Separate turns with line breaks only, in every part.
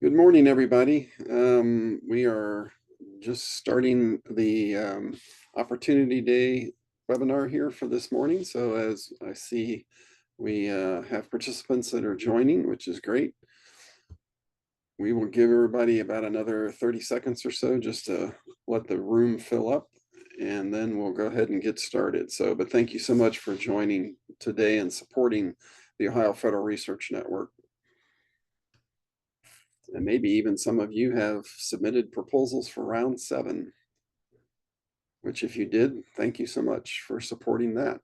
Good morning, everybody. We are just starting the Opportunity Day webinar here for this morning. So as I see, we have participants that are joining, which is great. We will give everybody about another 30 seconds or so just to let the room fill up, and then we'll go ahead and get started. But thank you so much for joining today and supporting the Ohio Federal Research Network. And maybe even some of you have submitted proposals for round 7, which if you did, thank you so much for supporting that.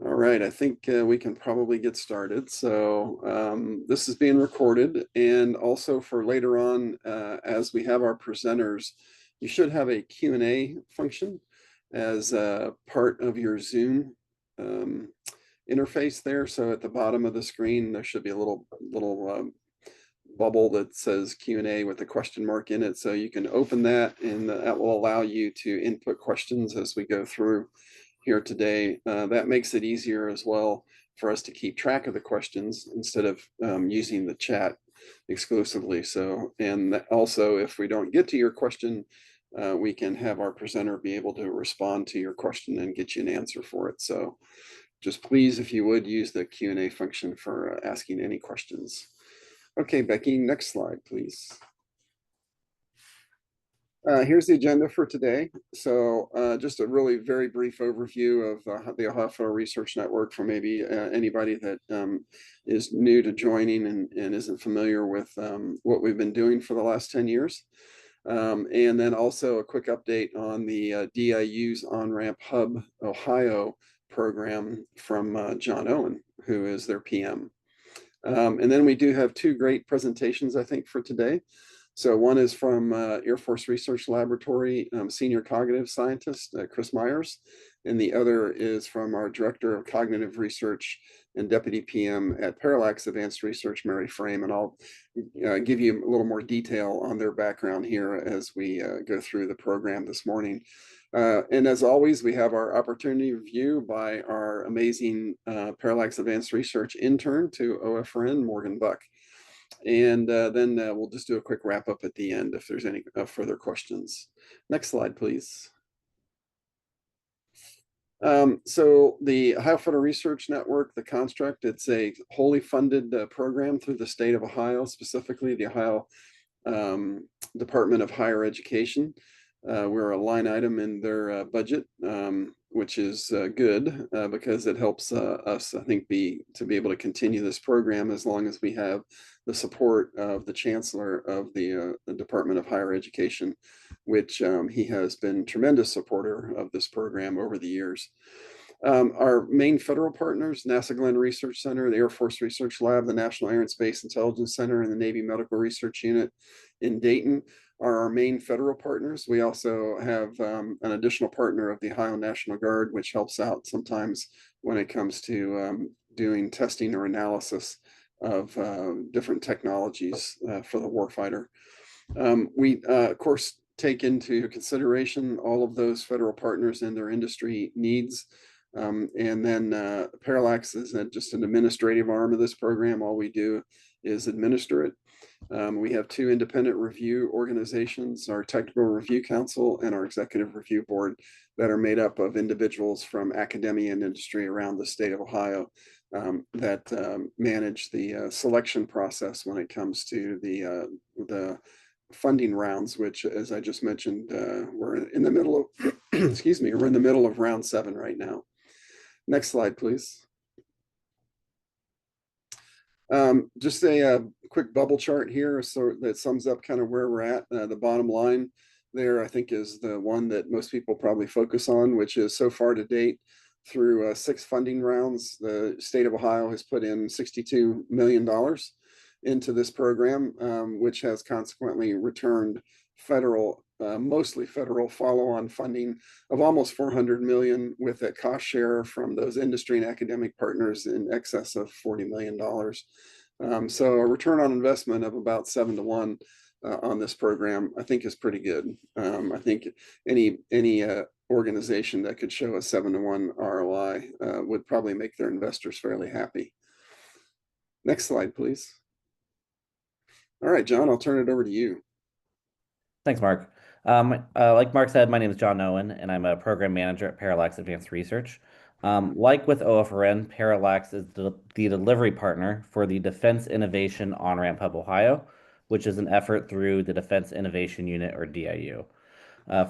All right, I think we can probably get started. So this is being recorded, and also for later on, as we have our presenters, you should have a Q&A function as part of your Zoom interface there. So at the bottom of the screen, there should be a little bubble that says Q&A with a question mark in it. So you can open that, and that will allow you to input questions as we go through here today. That makes it easier as well for us to keep track of the questions instead of using the chat exclusively. So, and also if we don't get to your question, we can have our presenter be able to respond to your question and get you an answer for it. So just please, if you would, use the Q&A function for asking any questions. Okay, Becky, next slide, please. Here's the agenda for today. So just a really very brief overview of the Ohio Federal Research Network for maybe anybody that is new to joining and isn't familiar with what we've been doing for the last 10 years. And then also a quick update on the DIU's OnRamp Hub Ohio program from John Owen, who is their PM. And then we do have 2 great presentations, I think, for today. So one is from Air Force Research Laboratory, Senior Cognitive Scientist, Chris Myers, and the other is from our Director of Cognitive Research and Deputy PM at Parallax Advanced Research, Mary Frame, and I'll give you a little more detail on their background here as we go through the program this morning. And as always, we have our opportunity review by our amazing Parallax Advanced Research intern to OFRN, Morgan Buck. And then we'll just do a quick wrap up at the end if there's any further questions. Next slide, please. So the Ohio Federal Research Network, the construct, it's a wholly funded program through the state of Ohio, specifically the Ohio Department of Higher Education. We're a line item in their budget, which is good because it helps us, I think, to be able to continue this program as long as we have the support of the Chancellor of the Department of Higher Education, which he has been a tremendous supporter of this program over the years. Our main federal partners, NASA Glenn Research Center, the Air Force Research Lab, the National Air and Space Intelligence Center, and the Navy Medical Research Unit in Dayton are our main federal partners. We also have an additional partner of the Ohio National Guard, which helps out sometimes when it comes to doing testing or analysis of different technologies for the warfighter. We, of course, take into consideration all of those federal partners and their industry needs. And then Parallax is just an administrative arm of this program. All we do is administer it. We have 2 independent review organizations, our Technical Review Council and our Executive Review Board, that are made up of individuals from academia and industry around the state of Ohio that manage the selection process when it comes to the funding rounds, which, as I just mentioned, we're in the middle of, excuse me, we're in the middle of round 7 right now. Next slide, please. Just a quick bubble chart here so that sums up kind of where we're at. The bottom line there, I think, is the one that most people probably focus on, which is so far to date through 6 funding rounds, the state of Ohio has put in $62 million into this program, which has consequently returned federal, mostly federal follow-on funding of almost $400 million, with a cost share from those industry and academic partners in excess of $40 million. So a return on investment of about 7 to 1 on this program, I think, is pretty good. I think any organization that could show a 7 to 1 ROI would probably make their investors fairly happy. Next slide, please. All right, John, I'll turn it over to you.
Thanks, Mark. Like Mark said, my name is John Owen, and I'm a program manager at Parallax Advanced Research. Like with OFRN, Parallax is the delivery partner for the Defense Innovation OnRamp Hub, Ohio, which is an effort through the Defense Innovation Unit, or DIU.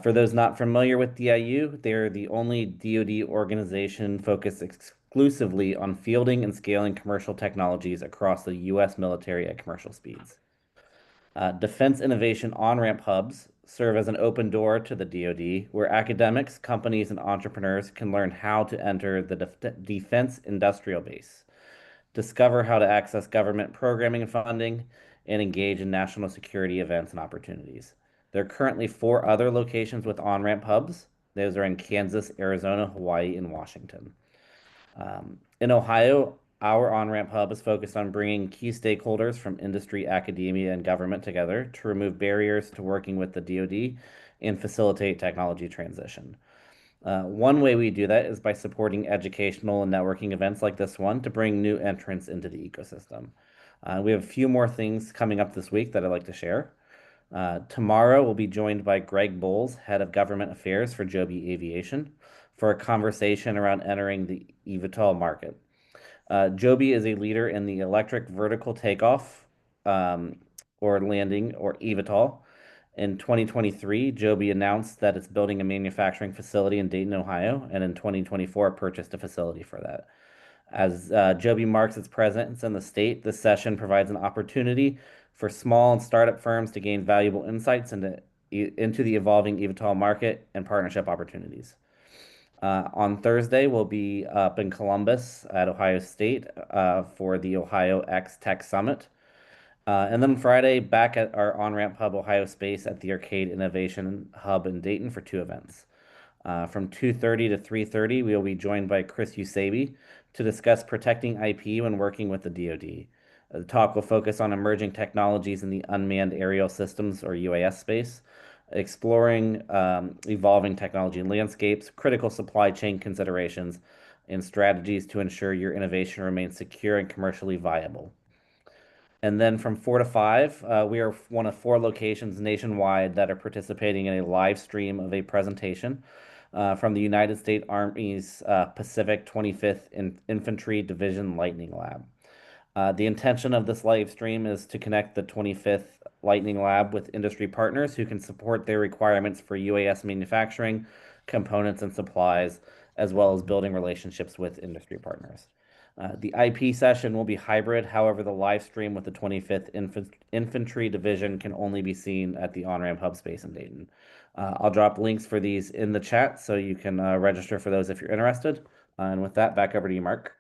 For those not familiar with DIU, they're the only DoD organization focused exclusively on fielding and scaling commercial technologies across the U.S. military at commercial speeds. Defense Innovation On-Ramp Hubs serve as an open door to the DoD, where academics, companies, and entrepreneurs can learn how to enter the defense industrial base, discover how to access government programming and funding, and engage in national security events and opportunities. There are currently 4 other locations with on-ramp hubs. Those are in Kansas, Arizona, Hawaii, and Washington. In Ohio, our on-ramp hub is focused on bringing key stakeholders from industry, academia, and government together to remove barriers to working with the DoD and facilitate technology transition. One way we do that is by supporting educational and networking events like this one to bring new entrants into the ecosystem. We have a few more things coming up this week that I'd like to share. Tomorrow, we'll be joined by Greg Bowles, Head of Government Affairs for Joby Aviation, for a conversation around entering the eVTOL market. Joby is a leader in the electric vertical takeoff um, or landing, or eVTOL. In 2023, Joby announced that it's building a manufacturing facility in Dayton, Ohio, and in 2024 purchased a facility for that. As Joby marks its presence in the state, this session provides an opportunity for small and startup firms to gain valuable insights into the evolving eVTOL market and partnership opportunities. On Thursday, we'll be up in Columbus at Ohio State for the Ohio X Tech Summit. And then Friday, back at our on-ramp hub, Ohio Space, at the Arcade Innovation Hub in Dayton for 2 events. From 2:30 to 3:30, we will be joined by Chris Usabi to discuss protecting IP when working with the DoD. The talk will focus on emerging technologies in the unmanned aerial systems, or UAS, space, exploring evolving technology landscapes, critical supply chain considerations, and strategies to ensure your innovation remains secure and commercially viable. And then from 4 to 5, we are one of 4 locations nationwide that are participating in a live stream of a presentation from the United States Army's Pacific 25th Infantry Division Lightning Lab. The intention of this live stream is to connect the 25th Lightning Lab with industry partners who can support their requirements for UAS manufacturing, components, and supplies, as well as building relationships with industry partners. The IP session will be hybrid. However, the live stream with the 25th Infantry Division can only be seen at the on-ramp hub space in Dayton. I'll drop links for these in the chat so you can register for those if you're interested. And with that, back over to you, Mark.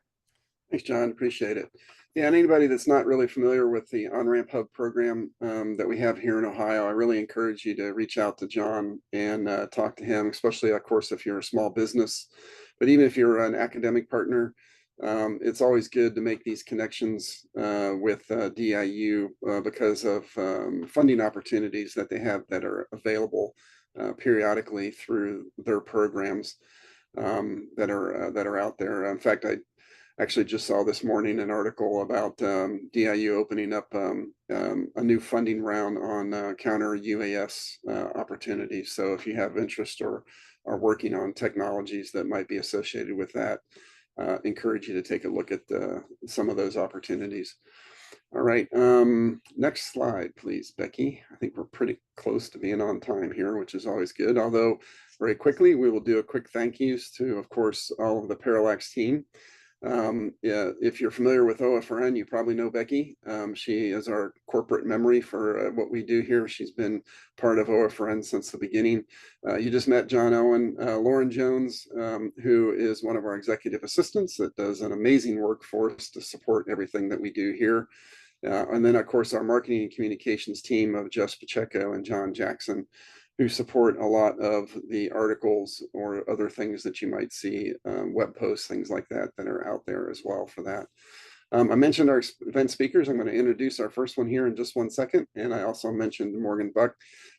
Thanks, John. Appreciate it. Yeah, and anybody that's not really familiar with the OnRamp Hub program that we have here in Ohio, I really encourage you to reach out to John and talk to him, especially, of course, if you're a small business. But even if you're an academic partner, it's always good to make these connections with DIU because of funding opportunities that they have that are available periodically through their programs that are out there. In fact, I actually just saw this morning an article about DIU opening up a new funding round on counter UAS opportunities. So if you have interest or are working on technologies that might be associated with that, encourage you to take a look at some of those opportunities. All right, next slide, please, Becky. I think we're pretty close to being on time here, which is always good. Although very quickly, we will do a quick thank yous to, of course, all of the Parallax team. Yeah, if you're familiar with OFRN, you probably know Becky. She is our corporate memory for what we do here. She's been part of OFRN since the beginning. You just met John Owen. Lauren Jones, who is one of our executive assistants that does an amazing work for us to support everything that we do here. And then, of course, our marketing and communications team of Jess Pacheco and John Jackson, who support a lot of the articles or other things that you might see, web posts, things like that, that are out there as well for that. I mentioned our event speakers. I'm going to introduce our first one here in just 1 second. And I also mentioned Morgan Buck.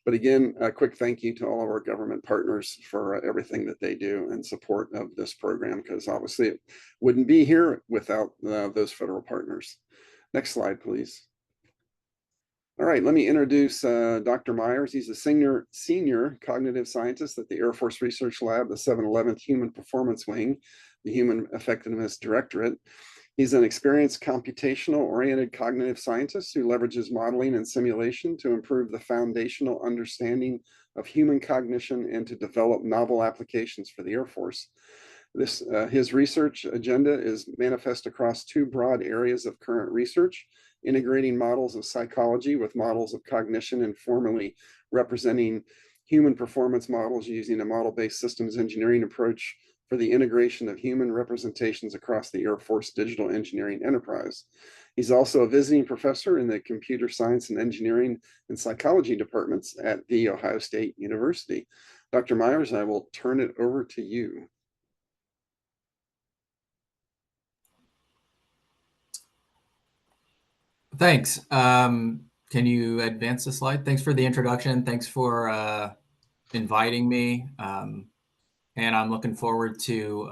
But again, a quick thank you to all of our government partners for everything that they do in support of this program, because obviously it wouldn't be here without those federal partners. Next slide, please. All right, let me introduce Dr. Myers. He's a senior cognitive scientist at the Air Force Research Lab, the 711th Human Performance Wing, the Human Effectiveness Directorate. He's an experienced computational-oriented cognitive scientist who leverages modeling and simulation to improve the foundational understanding of human cognition and to develop novel applications for the Air Force. His research agenda is manifest across two broad areas of current research: integrating models of psychology with models of cognition and formally representing human performance models using a model-based systems engineering approach for the integration of human representations across the Air Force digital engineering enterprise. He's also a visiting professor in the computer science and engineering and psychology departments at The Ohio State University. Dr. Myers, I will turn it over to you.
Thanks. Can you advance the slide? Thanks for the introduction. Thanks for inviting me. And I'm looking forward to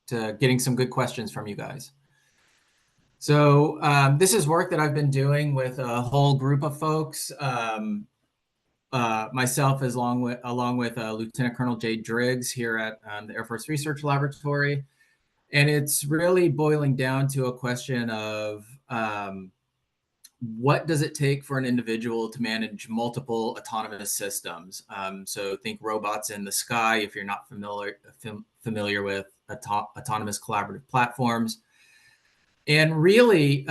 getting some good questions from you guys. So this is work that I've been doing with a whole group of folks. Myself, along with Lieutenant Colonel Jay Driggs here at the Air Force Research Laboratory. And it's really boiling down to a question of what does it take for an individual to manage multiple autonomous systems? So think robots in the sky, if you're not familiar with autonomous collaborative platforms. And really,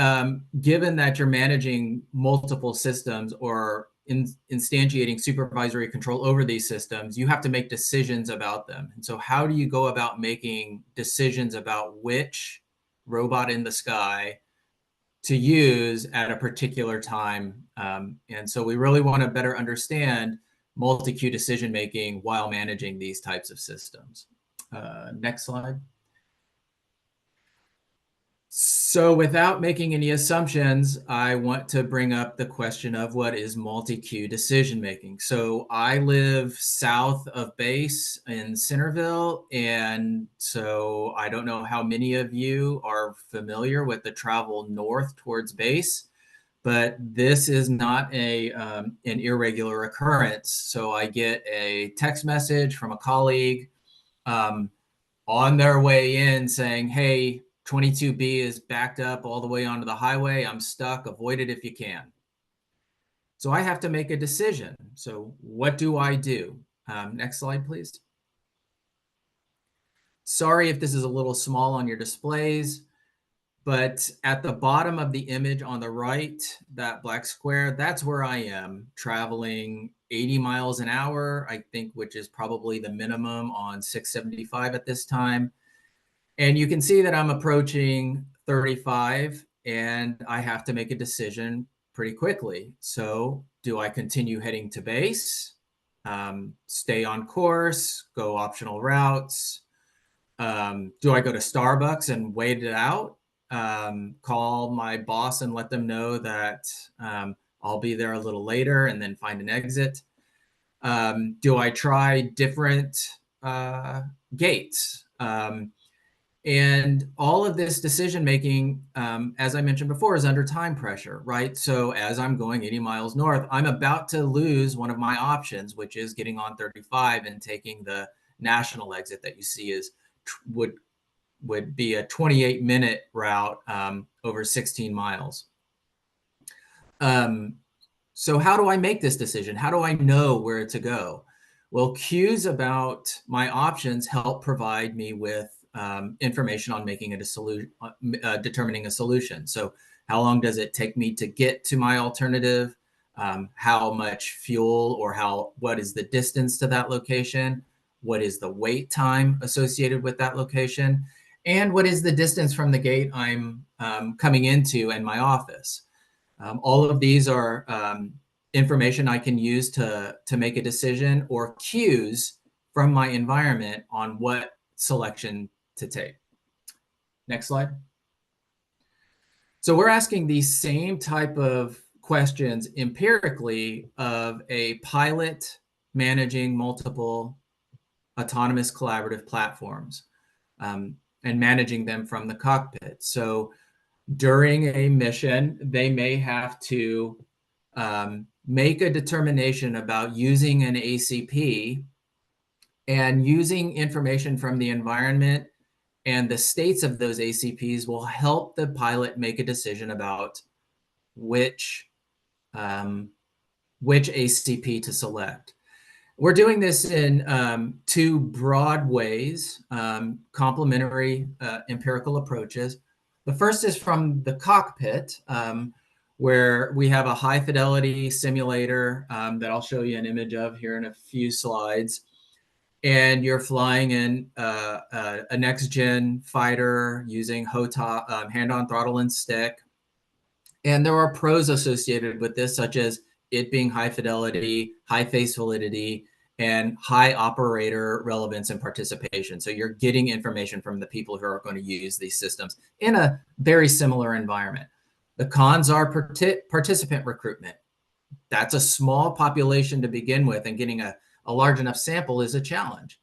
given that you're managing multiple systems or instantiating supervisory control over these systems, you have to make decisions about them. And so how do you go about making decisions about which robot in the sky to use at a particular time? And so we really want to better understand multi-queue decision making while managing these types of systems. Next slide. So without making any assumptions, I want to bring up the question of what is multi-queue decision making. So I live south of base in Centerville, and so I don't know how many of you are familiar with the travel north towards base, but this is not an irregular occurrence. So I get a text message from a colleague on their way in saying, hey, 22B is backed up all the way onto the highway. I'm stuck. Avoid it if you can. So I have to make a decision. So what do I do? Next slide, please. Sorry if this is a little small on your displays, but at the bottom of the image on the right, that black square, that's where I am, traveling 80 miles an hour, I think, which is probably the minimum on 675 at this time. And you can see that I'm approaching 35 and I have to make a decision pretty quickly. So do I continue heading to base, stay on course, go optional routes? Do I go to Starbucks and wait it out? Call my boss and let them know that I'll be there a little later and then find an exit? Do I try different gates? And all of this decision making, as I mentioned before, is under time pressure, right? So as I'm going 80 miles north, I'm about to lose one of my options, which is getting on 35 and taking the national exit that you see is would be a 28-minute route over 16 miles. So how do I make this decision? How do I know where to go? Well, cues about my options help provide me with information on making determining a solution. So how long does it take me to get to my alternative? How much fuel or what is the distance to that location? What is the wait time associated with that location? And what is the distance from the gate I'm coming into and my office? All of these are information I can use to make a decision or cues from my environment on what selection to take. Next slide. So we're asking these same type of questions empirically of a pilot managing multiple autonomous collaborative platforms and managing them from the cockpit. So during a mission, they may have to make a determination about using an ACP, and using information from the environment and the states of those ACPs will help the pilot make a decision about which ACP to select. We're doing this in two broad ways, complementary empirical approaches. The first is from the cockpit, where we have a high fidelity simulator that I'll show you an image of here in a few slides. And you're flying in a next-gen fighter using HOTAS, hand-on throttle and stick. And there are pros associated with this, such as it being high fidelity, high face validity, and high operator relevance and participation. So you're getting information from the people who are going to use these systems in a very similar environment. The cons are participant recruitment. That's a small population to begin with, and getting a large enough sample is a challenge.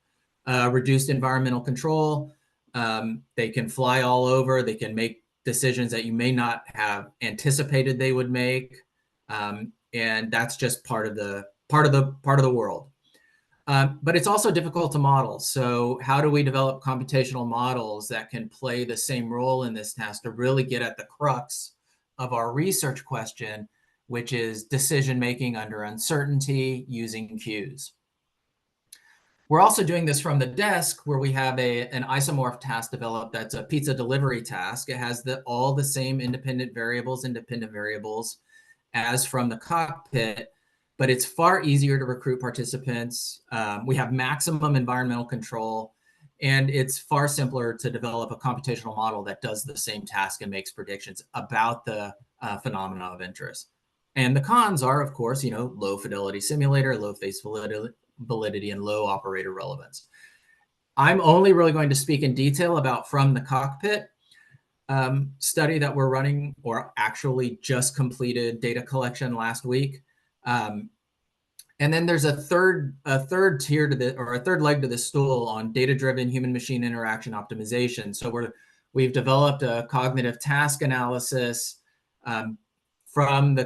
Reduced environmental control. They can fly all over. They can make decisions that you may not have anticipated they would make, and that's just part of the world. But it's also difficult to model. So how do we develop computational models that can play the same role in this task to really get at the crux of our research question, which is decision making under uncertainty using cues? We're also doing this from the desk, where we have an isomorph task developed that's a pizza delivery task. It has all the same independent variables as from the cockpit, but it's far easier to recruit participants. We have maximum environmental control, and it's far simpler to develop a computational model that does the same task and makes predictions about the phenomena of interest. And the cons are, of course, low fidelity simulator, low face validity, and low operator relevance. I'm only really going to speak in detail about from the cockpit study that we're running, or actually just completed data collection last week. And then there's a third tier to the, or a third leg to the stool on data-driven human-machine interaction optimization. So we've developed a cognitive task analysis from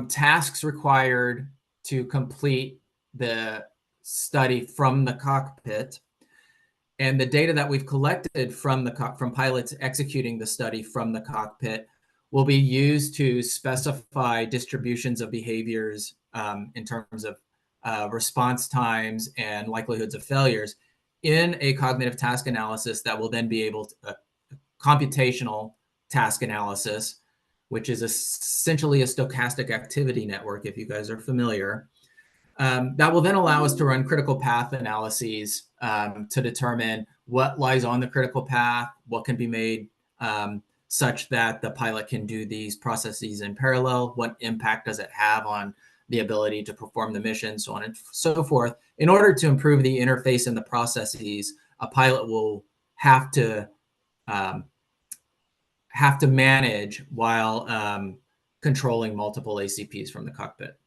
tasks required to complete the study from the cockpit, and the data that we've collected from pilots executing the study from the cockpit will be used to specify distributions of behaviors in terms of response times and likelihoods of failures in a cognitive task analysis that will then be able to computational task analysis, which is essentially a stochastic activity network, if you guys are familiar. That will then allow us to run critical path analyses to determine what lies on the critical path, what can be made such that the pilot can do these processes in parallel, what impact does it have on the ability to perform the mission, so on and so forth. In order to improve the interface and the processes, a pilot will have to manage while controlling multiple ACPs from the cockpit.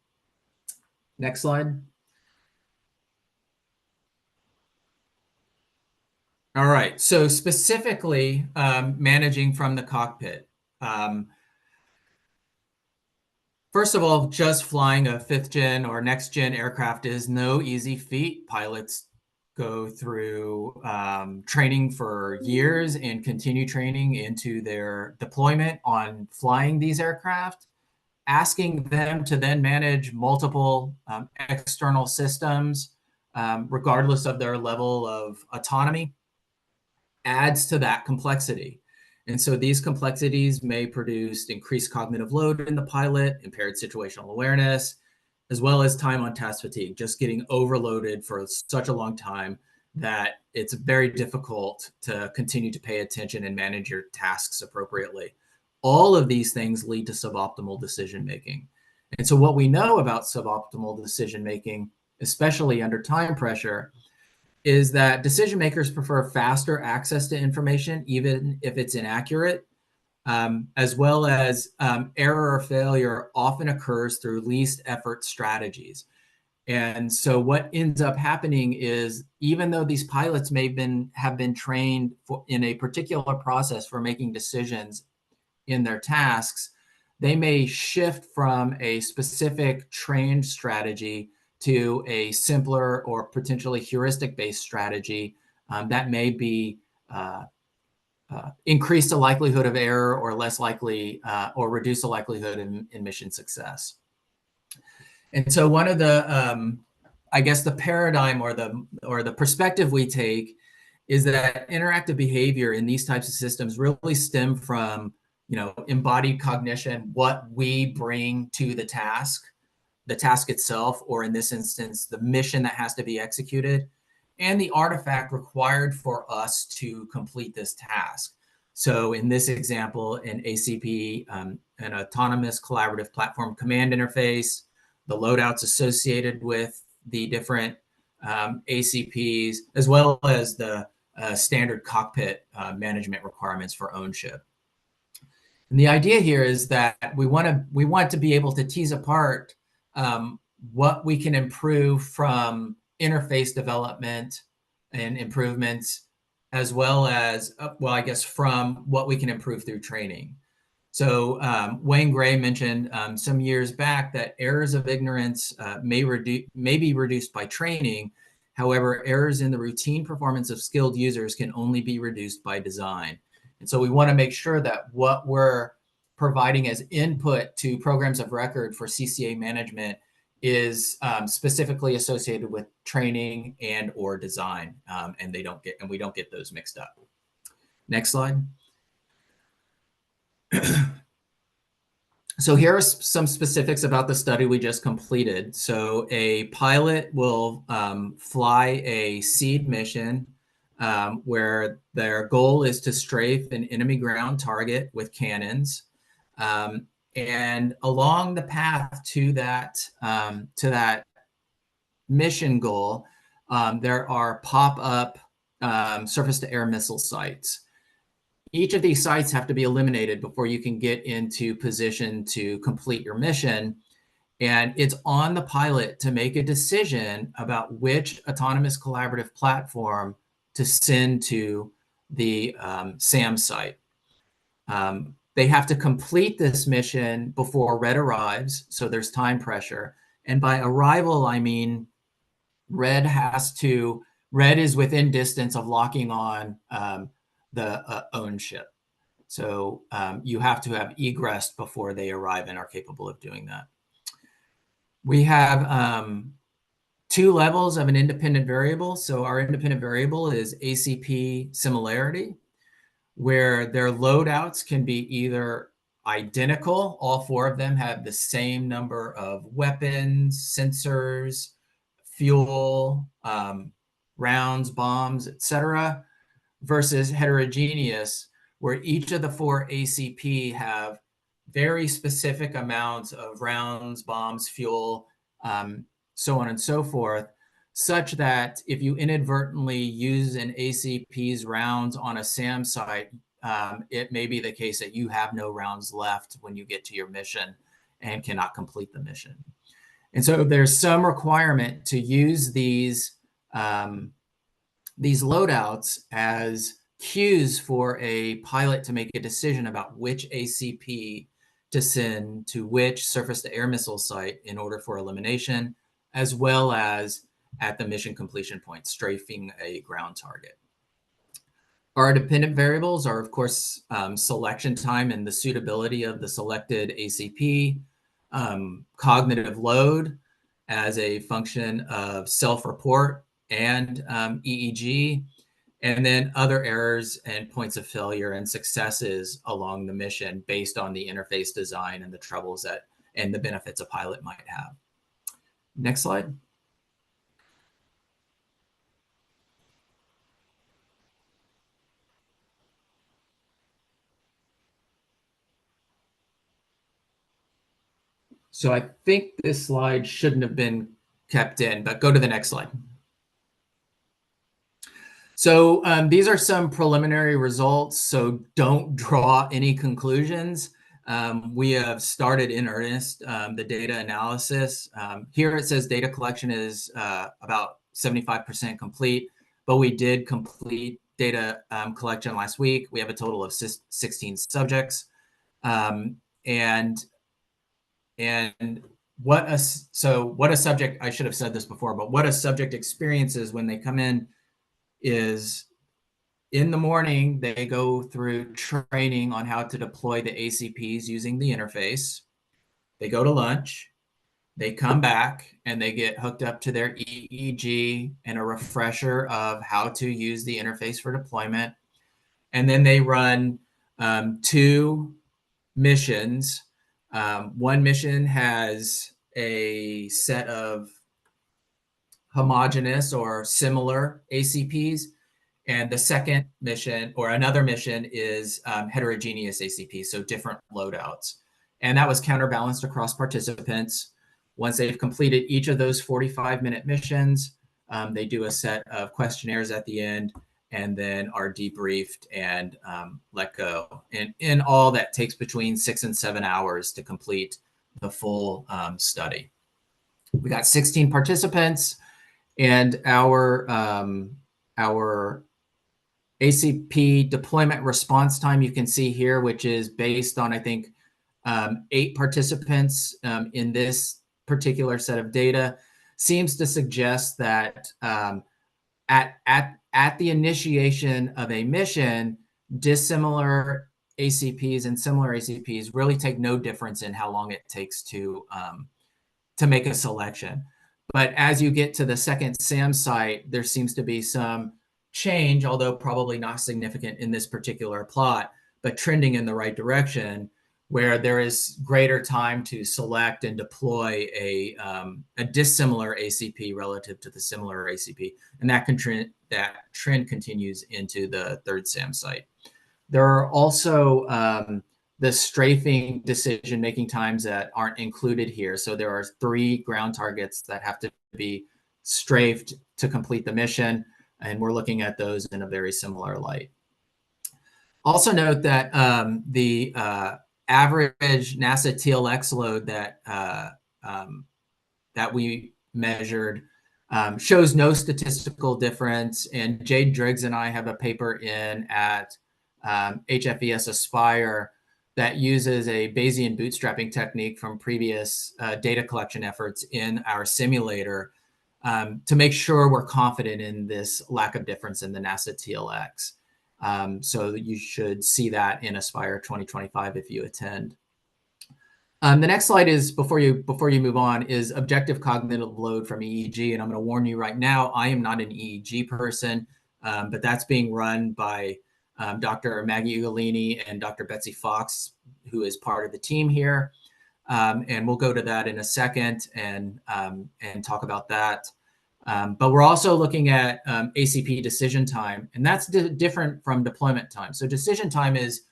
Next slide. All right, so specifically managing from the cockpit. First of all, just flying a 5th gen or next gen aircraft is no easy feat. Pilots go through training for years and continue training into their deployment on flying these aircraft. Asking them to then manage multiple external systems, regardless of their level of autonomy, adds to that complexity. And so these complexities may produce increased cognitive load in the pilot, impaired situational awareness, as well as time on task fatigue, just getting overloaded for such a long time that it's very difficult to continue to pay attention and manage your tasks appropriately. All of these things lead to suboptimal decision-making. And so what we know about suboptimal decision-making, especially under time pressure, is that decision makers prefer faster access to information, even if it's inaccurate, as well as error or failure often occurs through least effort strategies. And so what ends up happening is, even though these pilots have been trained in a particular process for making decisions in their tasks, they may shift from a specific trained strategy to a simpler or potentially heuristic-based strategy that may be increase the likelihood of error or less likely or reduce the likelihood in mission success. And so one of the, I guess the paradigm or the perspective we take is that interactive behavior in these types of systems really stem from, embodied cognition, what we bring to the task itself, or in this instance, the mission that has to be executed, and the artifact required for us to complete this task. So in this example, an ACP, an autonomous collaborative platform command interface, the loadouts associated with the different ACPs, as well as the standard cockpit management requirements for ownership. And the idea here is that we want to be able to tease apart what we can improve from interface development and improvements, as well as, from what we can improve through training. So Wayne Gray mentioned some years back that errors of ignorance may be reduced by training. However, errors in the routine performance of skilled users can only be reduced by design. And so we want to make sure that what we're providing as input to programs of record for CCA management is specifically associated with training and or design, and we don't get those mixed up. Next slide. So here are some specifics about the study we just completed. So a pilot will fly a seed mission where their goal is to strafe an enemy ground target with cannons. And along the path to that mission goal, there are pop-up surface-to-air missile sites. Each of these sites have to be eliminated before you can get into position to complete your mission. And it's on the pilot to make a decision about which autonomous collaborative platform to send to the SAM site. They have to complete this mission before red arrives, so there's time pressure. And by arrival, I mean red is within distance of locking on the own ship. So you have to have egressed before they arrive and are capable of doing that. We have 2 levels of an independent variable. So our independent variable is ACP similarity, where their loadouts can be either identical, all 4 of them have the same number of weapons, sensors, fuel, rounds, bombs, etc., versus heterogeneous, where each of the 4 ACP have very specific amounts of rounds, bombs, fuel, so on and so forth, such that if you inadvertently use an ACP's rounds on a SAM site, it may be the case that you have no rounds left when you get to your mission and cannot complete the mission. And so there's some requirement to use these loadouts as cues for a pilot to make a decision about which ACP to send to which surface-to-air missile site in order for elimination, as well as at the mission completion point, strafing a ground target. Our dependent variables are, of course, selection time and the suitability of the selected ACP, cognitive load as a function of self-report and EEG, and then other errors and points of failure and successes along the mission based on the interface design and the troubles and the benefits a pilot might have. Next slide. So I think this slide shouldn't have been kept in, but go to the next slide. So these are some preliminary results, so don't draw any conclusions. We have started in earnest the data analysis. Here it says data collection is about 75% complete, but we did complete data collection last week. We have a total of 16 subjects. and what a subject, I should have said this before, but what a subject experiences when they come in is, in the morning, they go through training on how to deploy the ACPs using the interface. They go to lunch, they come back, and they get hooked up to their EEG and a refresher of how to use the interface for deployment. And then they run 2 missions. One mission has a set of homogeneous or similar ACPs. And the second mission, or another mission, is heterogeneous ACP, so different loadouts. And that was counterbalanced across participants. Once they've completed each of those 45-minute missions, they do a set of questionnaires at the end, and then are debriefed and let go. And in all, that takes between 6 and 7 hours to complete the full study. We got 16 participants, and our ACP deployment response time you can see here, which is based on, I think, 8 participants in this particular set of data, seems to suggest that at the initiation of a mission, dissimilar ACPs and similar ACPs really take no difference in how long it takes to make a selection. But as you get to the second SAM site, there seems to be some change, although probably not significant in this particular plot, but trending in the right direction, where there is greater time to select and deploy a dissimilar ACP relative to the similar ACP. And that trend continues into the third SAM site. There are also the strafing decision-making times that aren't included here. So there are 3 ground targets that have to be strafed to complete the mission, and we're looking at those in a very similar light. Also note that the average NASA TLX load that we measured shows no statistical difference. And Jade Driggs and I have a paper in at HFES Aspire that uses a Bayesian bootstrapping technique from previous data collection efforts in our simulator to make sure we're confident in this lack of difference in the NASA TLX. So you should see that in Aspire 2025 if you attend. The next slide is, before you move on, is objective cognitive load from EEG. And I'm going to warn you right now, I am not an EEG person, but that's being run by Dr. Maggie Ugolini and Dr. Betsy Fox, who is part of the team here. And we'll go to that in a second and talk about that. But we're also looking at ACP decision time, and that's different from deployment time. So decision time is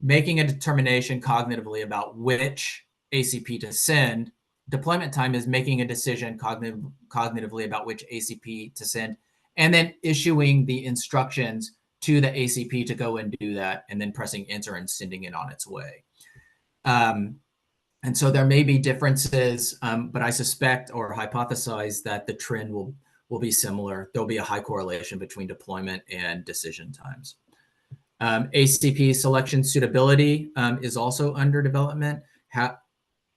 making a determination cognitively about which ACP to send. Deployment time is making a decision cognitively about which ACP to send, and then issuing the instructions to the ACP to go and do that, and then pressing enter and sending it on its way. And so there may be differences, but I suspect or hypothesize that the trend will be similar. There'll be a high correlation between deployment and decision times. ACP selection suitability is also under development.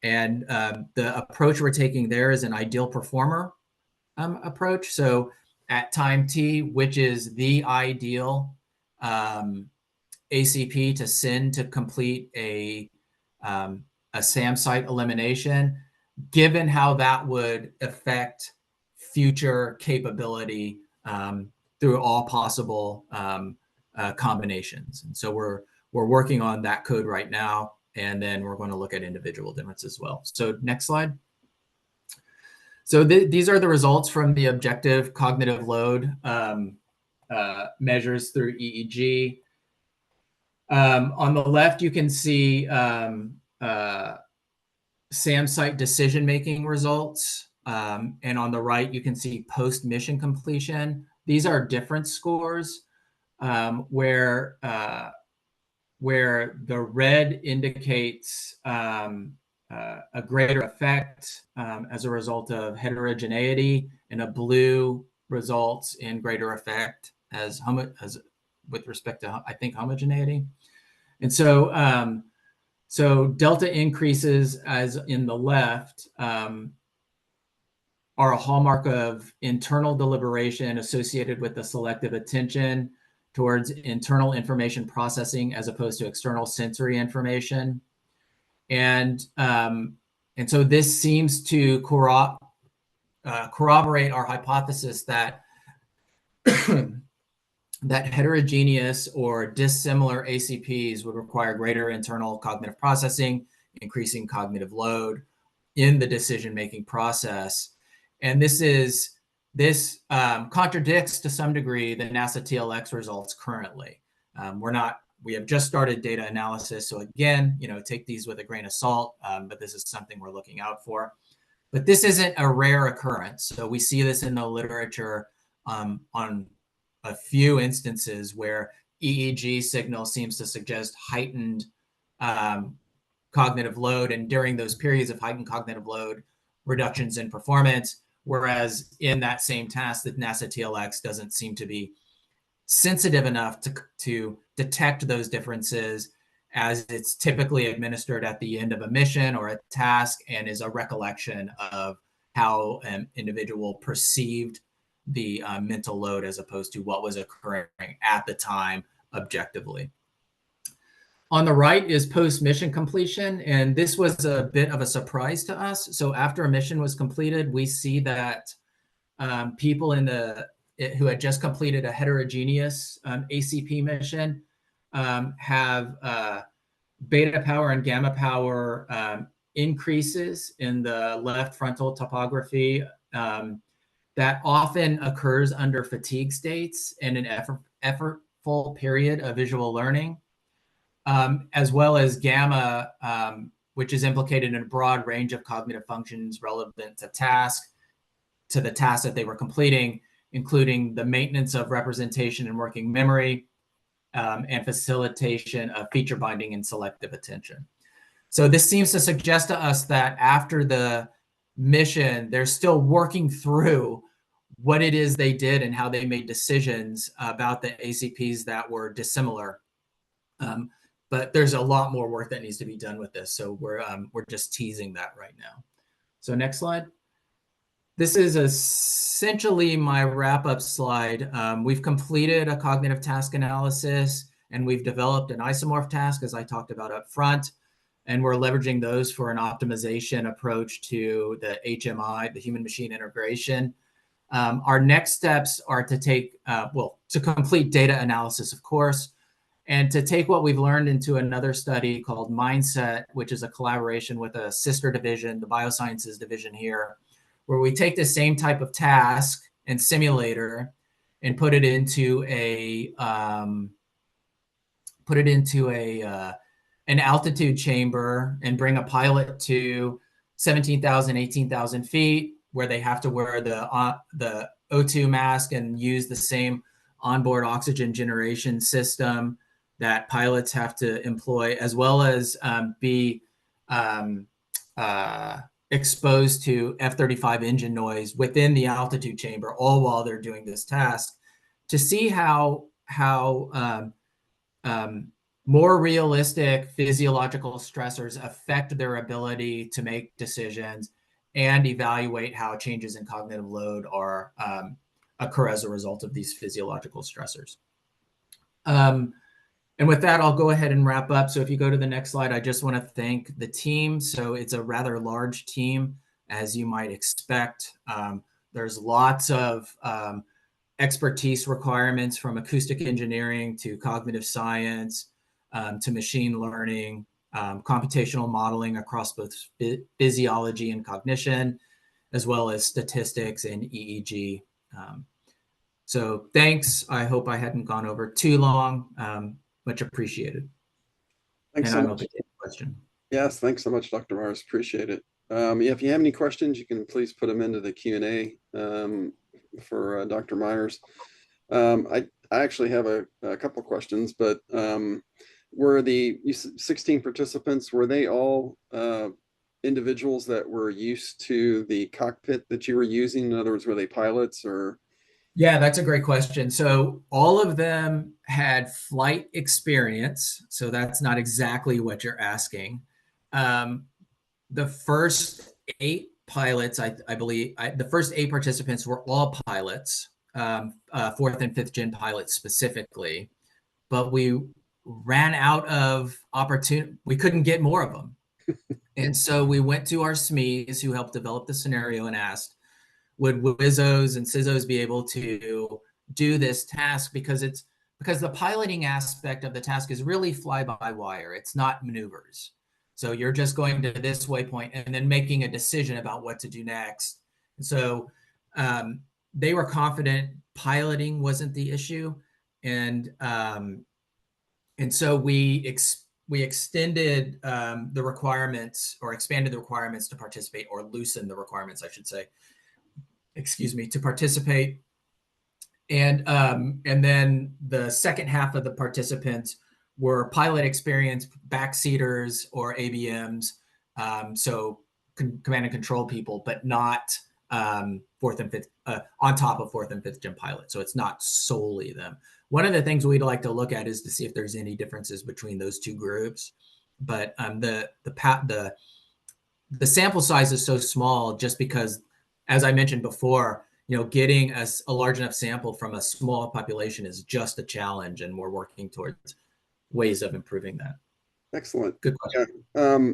And the approach we're taking there is an ideal performer approach. So at time T, which is the ideal ACP to send to complete a SAM site elimination, given how that would affect future capability through all possible combinations. And so we're working on that code right now, and then we're going to look at individual differences as well. So next slide. So these are the results from the objective cognitive load measures through EEG. On the left, you can see SAM site decision-making results. And on the right, you can see post-mission completion. These are difference scores where the red indicates a greater effect as a result of heterogeneity, and a blue results in greater effect as with respect to, I think, homogeneity. And so So delta increases, as in the left, are a hallmark of internal deliberation associated with the selective attention towards internal information processing as opposed to external sensory information. And so this seems to corroborate our hypothesis that that heterogeneous or dissimilar ACPs would require greater internal cognitive processing, increasing cognitive load in the decision-making process. And this contradicts to some degree the NASA TLX results currently. We have just started data analysis. So again, take these with a grain of salt, but this is something we're looking out for. But this isn't a rare occurrence. So we see this in the literature on a few instances where EEG signal seems to suggest heightened cognitive load, and during those periods of heightened cognitive load, reductions in performance, whereas in that same task, the NASA TLX doesn't seem to be sensitive enough to detect those differences, as it's typically administered at the end of a mission or a task and is a recollection of how an individual perceived the mental load as opposed to what was occurring at the time objectively. On the right is post-mission completion, and this was a bit of a surprise to us. So after a mission was completed, we see that people who had just completed a heterogeneous ACP mission have beta power and gamma power increases in the left frontal topography that often occurs under fatigue states and an effortful period of visual learning, as well as gamma, which is implicated in a broad range of cognitive functions relevant to the task that they were completing, including the maintenance of representation and working memory, and facilitation of feature binding and selective attention. So this seems to suggest to us that after the mission, they're still working through what it is they did and how they made decisions about the ACPs that were dissimilar. But there's a lot more work that needs to be done with this. So we're just teasing that right now. So next slide. This is essentially my wrap-up slide. We've completed a cognitive task analysis, and we've developed an isomorph task, as I talked about up front. And we're leveraging those for an optimization approach to the HMI, the human machine integration. Our next steps are to complete data analysis, of course, and to take what we've learned into another study called Mindset, which is a collaboration with a sister division, the biosciences division here, where we take the same type of task and simulator and put it into an altitude chamber and bring a pilot to 17,000, 18,000 feet, where they have to wear the O2 mask and use the same onboard oxygen generation system that pilots have to employ, as well as be exposed to F-35 engine noise within the altitude chamber, all while they're doing this task, to see how more realistic physiological stressors affect their ability to make decisions and evaluate how changes in cognitive load occur as a result of these physiological stressors. And with that, I'll go ahead and wrap up. So if you go to the next slide, I just want to thank the team. So it's a rather large team, as you might expect. There's lots of expertise requirements, from acoustic engineering to cognitive science to machine learning, computational modeling across both physiology and cognition, as well as statistics and EEG. So thanks. I hope I hadn't gone over too long. Much appreciated.
Thanks so much.
Question.
Yes, thanks so much, Dr. Myers. Appreciate it. If you have any questions, you can please put them into the Q&A for Dr. Myers. I actually have a couple questions, but were the 16 participants, were they all individuals that were used to the cockpit that you were using? In other words, were they pilots or?
Yeah, that's a great question. So all of them had flight experience. So that's not exactly what you're asking. Um, the first 8 pilots, I believe, the first 8 participants were all pilots, fourth and fifth gen pilots specifically, but we ran out of opportunity. We couldn't get more of them. And so we went to our SMEs who helped develop the scenario and asked, would WIZOs and CISOs be able to do this task? Because the piloting aspect of the task is really fly by wire. It's not maneuvers. So you're just going to this waypoint and then making a decision about what to do next. And so they were confident piloting wasn't the issue, and so we extended the requirements, or expanded the requirements to participate, or loosened the requirements, I should say, excuse me, to participate. And then the second half of the participants were pilot experience backseaters or ABMs, so command and control people, but not fourth and fifth, on top of fourth and fifth gen pilots. So it's not solely them. One of the things we'd like to look at is to see if there's any differences between those two groups. But the sample size is so small just because, as I mentioned before, getting a large enough sample from a small population is just a challenge, and we're working towards ways of improving that.
Excellent.
Good question.
Yeah.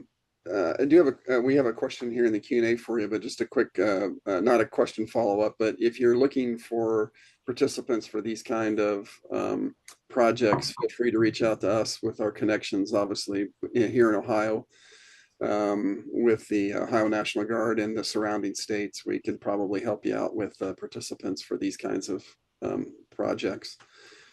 I do have we have a question here in the Q&A for you, but just a quick, not a question follow-up, but if you're looking for participants for these kind of projects, feel free to reach out to us with our connections, obviously, here in Ohio, with the Ohio National Guard and the surrounding states. We can probably help you out with participants for these kinds of projects.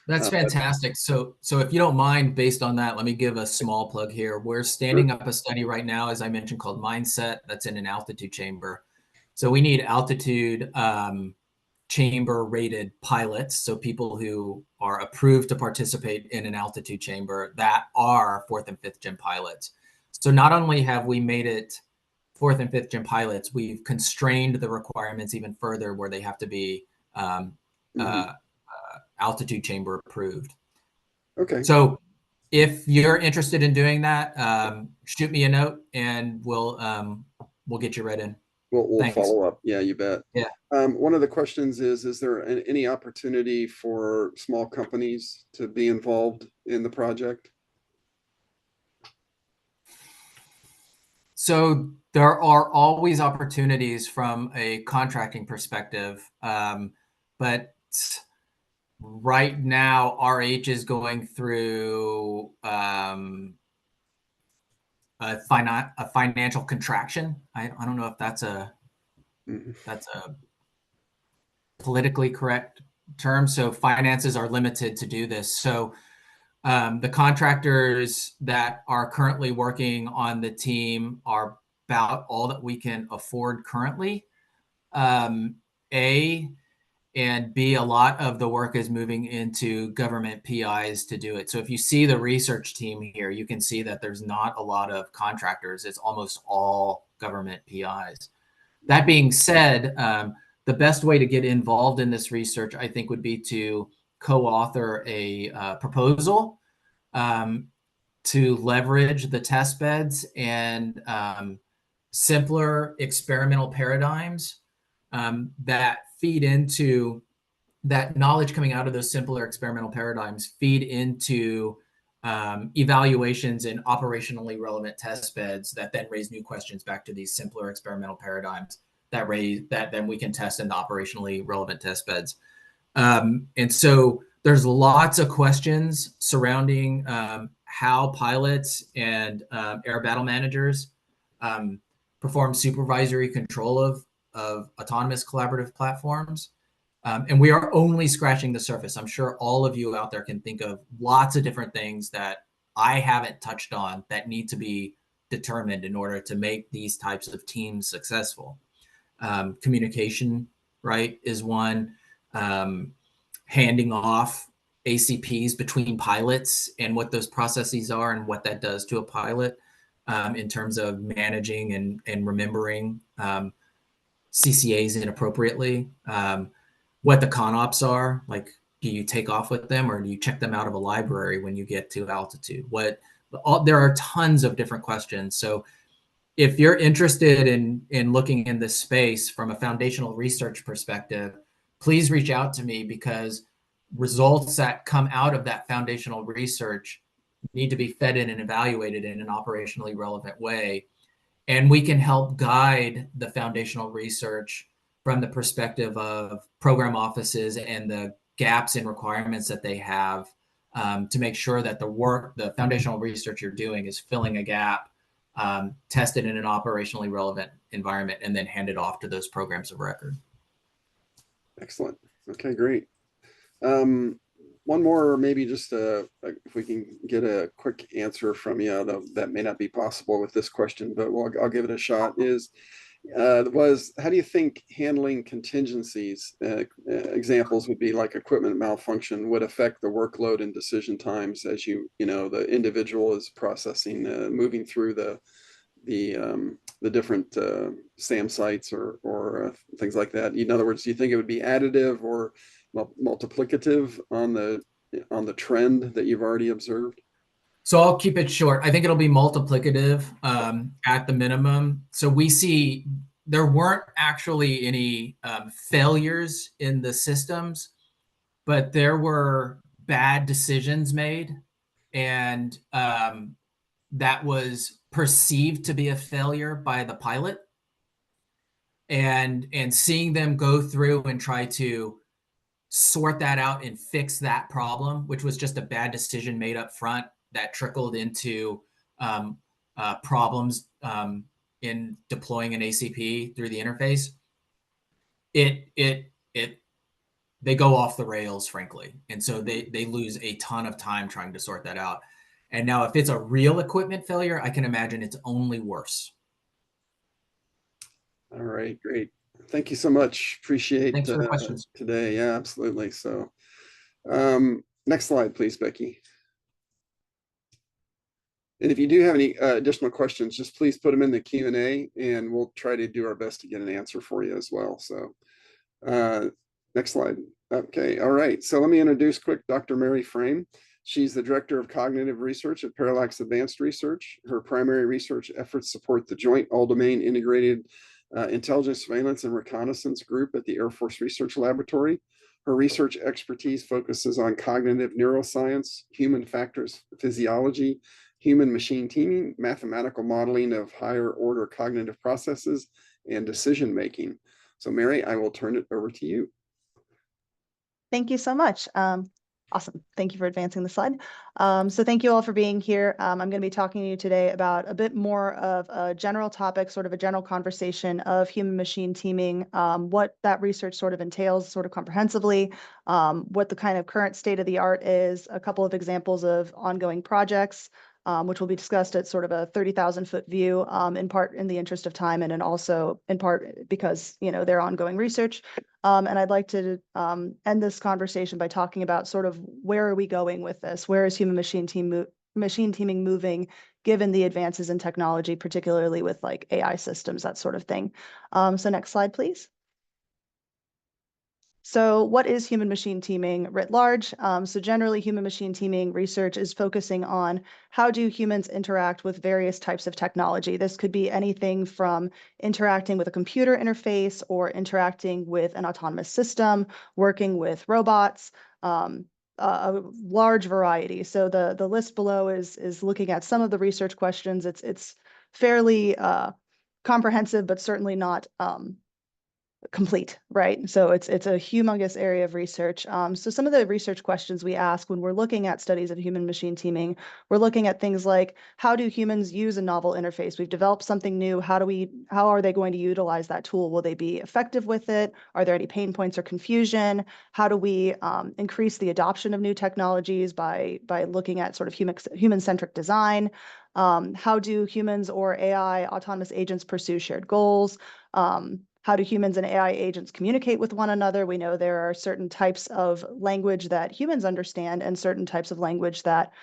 That's fantastic. So if you don't mind, based on that, let me give a small plug here. We're standing up a study right now, as I mentioned, called Mindset, that's in an altitude chamber. So we need altitude chamber rated pilots, so people who are approved to participate in an altitude chamber that are fourth and fifth gen pilots. So not only have we made it fourth and fifth gen pilots, we've constrained the requirements even further, where they have to be altitude chamber approved.
Okay.
So if you're interested in doing that, shoot me a note and we'll get you right in.
We'll follow up. Yeah, you bet.
Yeah.
One of the questions is there any opportunity for small companies to be involved in the project?
So there are always opportunities from a contracting perspective, but right now RH is going through a financial contraction. I don't know if that's a politically correct term. So finances are limited to do this. So the contractors that are currently working on the team are about all that we can afford currently. And B, a lot of the work is moving into government PIs to do it. So if you see the research team here, you can see that there's not a lot of contractors. It's almost all government PIs. That being said, the best way to get involved in this research, I think, would be to co-author a proposal to leverage the test beds and simpler experimental paradigms that feed into that knowledge coming out of those simpler experimental paradigms, feed into evaluations in operationally relevant test beds that then raise new questions back to these simpler experimental paradigms that then we can test in the operationally relevant test beds. And so there's lots of questions surrounding how pilots and air battle managers perform supervisory control of autonomous collaborative platforms. And we are only scratching the surface. I'm sure all of you out there can think of lots of different things that I haven't touched on that need to be determined in order to make these types of teams successful. Communication, right, is one. Handing off ACPs between pilots and what those processes are and what that does to a pilot in terms of managing and remembering CCAs inappropriately. what the ConOps are. Like, do you take off with them, or do you check them out of a library when you get to altitude? There are tons of different questions. So if you're interested in looking in this space from a foundational research perspective, please reach out to me, because results that come out of that foundational research need to be fed in and evaluated in an operationally relevant way. And we can help guide the foundational research from the perspective of program offices and the gaps in requirements that they have, to make sure that the foundational research you're doing is filling a gap, tested in an operationally relevant environment, and then handed off to those programs of record.
Excellent. Okay, great. One more, maybe just if we can get a quick answer from you, that may not be possible with this question, but I'll give it a shot, was how do you think handling contingencies, examples would be like equipment malfunction, would affect the workload and decision times as the individual is processing, moving through the different SAM sites or things like that? In other words, do you think it would be additive or multiplicative on the trend that you've already observed?
So I'll keep it short. I think it'll be multiplicative at the minimum. So we see there weren't actually any failures in the systems, but there were bad decisions made, and that was perceived to be a failure by the pilot. And seeing them go through and try to sort that out and fix that problem, which was just a bad decision made up front that trickled into problems in deploying an ACP through the interface, they go off the rails, frankly. And so they lose a ton of time trying to sort that out. And now if it's a real equipment failure, I can imagine it's only worse.
All right, great. Thank you so much. Appreciate
Thanks for the questions
today. Yeah, absolutely. So next slide, please, Becky. And if you do have any additional questions, just please put them in the Q&A and we'll try to do our best to get an answer for you as well. So next slide. Okay, all right. So let me introduce quick Dr. Mary Frame. She's the Director of Cognitive Research at Parallax Advanced Research. Her primary research efforts support the Joint All-Domain Integrated Intelligence, Surveillance, and Reconnaissance Group at the Air Force Research Laboratory. Her research expertise focuses on cognitive neuroscience, human factors physiology, human-machine teaming, mathematical modeling of higher-order cognitive processes, and decision-making. So Mary, I will turn it over to you.
Thank you so much. Awesome. Thank you for advancing the slide. So thank you all for being here. I'm going to be talking to you today about a bit more of a general topic, sort of a general conversation of human-machine teaming, what that research sort of entails sort of comprehensively, what the kind of current state of the art is, a couple of examples of ongoing projects, which will be discussed at sort of a 30,000-foot view, in part in the interest of time, and then also in part because, they're ongoing research. And I'd like to end this conversation by talking about sort of where are we going with this? Where is human-machine teaming moving, given the advances in technology, particularly with like AI systems, that sort of thing. So next slide, please. So what is human-machine teaming writ large? So generally, human-machine teaming research is focusing on how do humans interact with various types of technology. This could be anything from interacting with a computer interface or interacting with an autonomous system, working with robots, a large variety. So the list below is looking at some of the research questions. It's fairly comprehensive, but certainly not complete, right? So it's a humongous area of research. So some of the research questions we ask when we're looking at studies of human-machine teaming, we're looking at things like, how do humans use a novel interface? We've developed something new. How are they going to utilize that tool? Will they be effective with it? Are there any pain points or confusion? How do we increase the adoption of new technologies by looking at sort of human-centric design? How do humans or AI autonomous agents pursue shared goals? How do humans and AI agents communicate with one another? We know there are certain types of language that humans understand and certain types of language that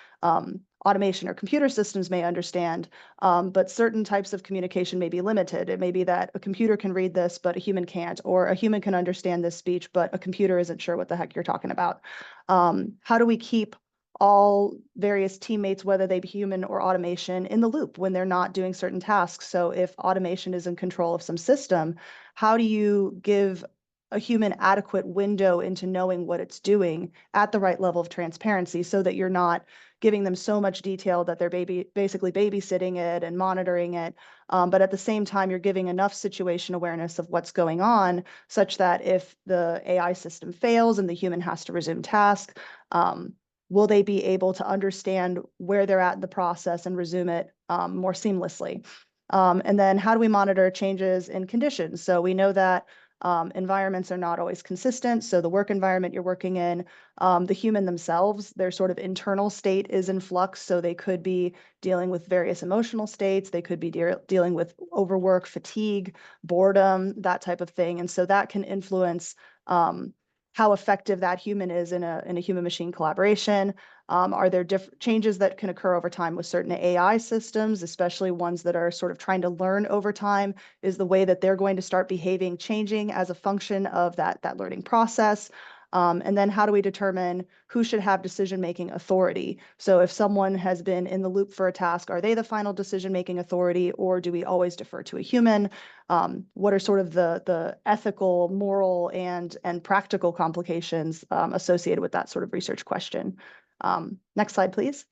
automation or computer systems may understand, but certain types of communication may be limited. It may be that a computer can read this, but a human can't, or a human can understand this speech, but a computer isn't sure what the heck you're talking about. How do we keep all various teammates, whether they be human or automation, in the loop when they're not doing certain tasks? So if automation is in control of some system, how do you give a human adequate window into knowing what it's doing at the right level of transparency so that you're not giving them so much detail that they're basically babysitting it and monitoring it. But at the same time, you're giving enough situation awareness of what's going on such that if the AI system fails and the human has to resume task, will they be able to understand where they're at in the process and resume it more seamlessly? And then how do we monitor changes in conditions? So we know that environments are not always consistent. So the work environment you're working in, the human themselves, their sort of internal state is in flux. So they could be dealing with various emotional states. They could be dealing with overwork, fatigue, boredom, that type of thing. And so that can influence how effective that human is in a human machine collaboration. Are there changes that can occur over time with certain AI systems, especially ones that are sort of trying to learn over time? Is the way that they're going to start behaving changing as a function of that learning process? And then how do we determine who should have decision-making authority? So if someone has been in the loop for a task, are they the final decision-making authority, or do we always defer to a human? What are sort of the ethical, moral, and practical complications associated with that sort of research question? Next slide, please.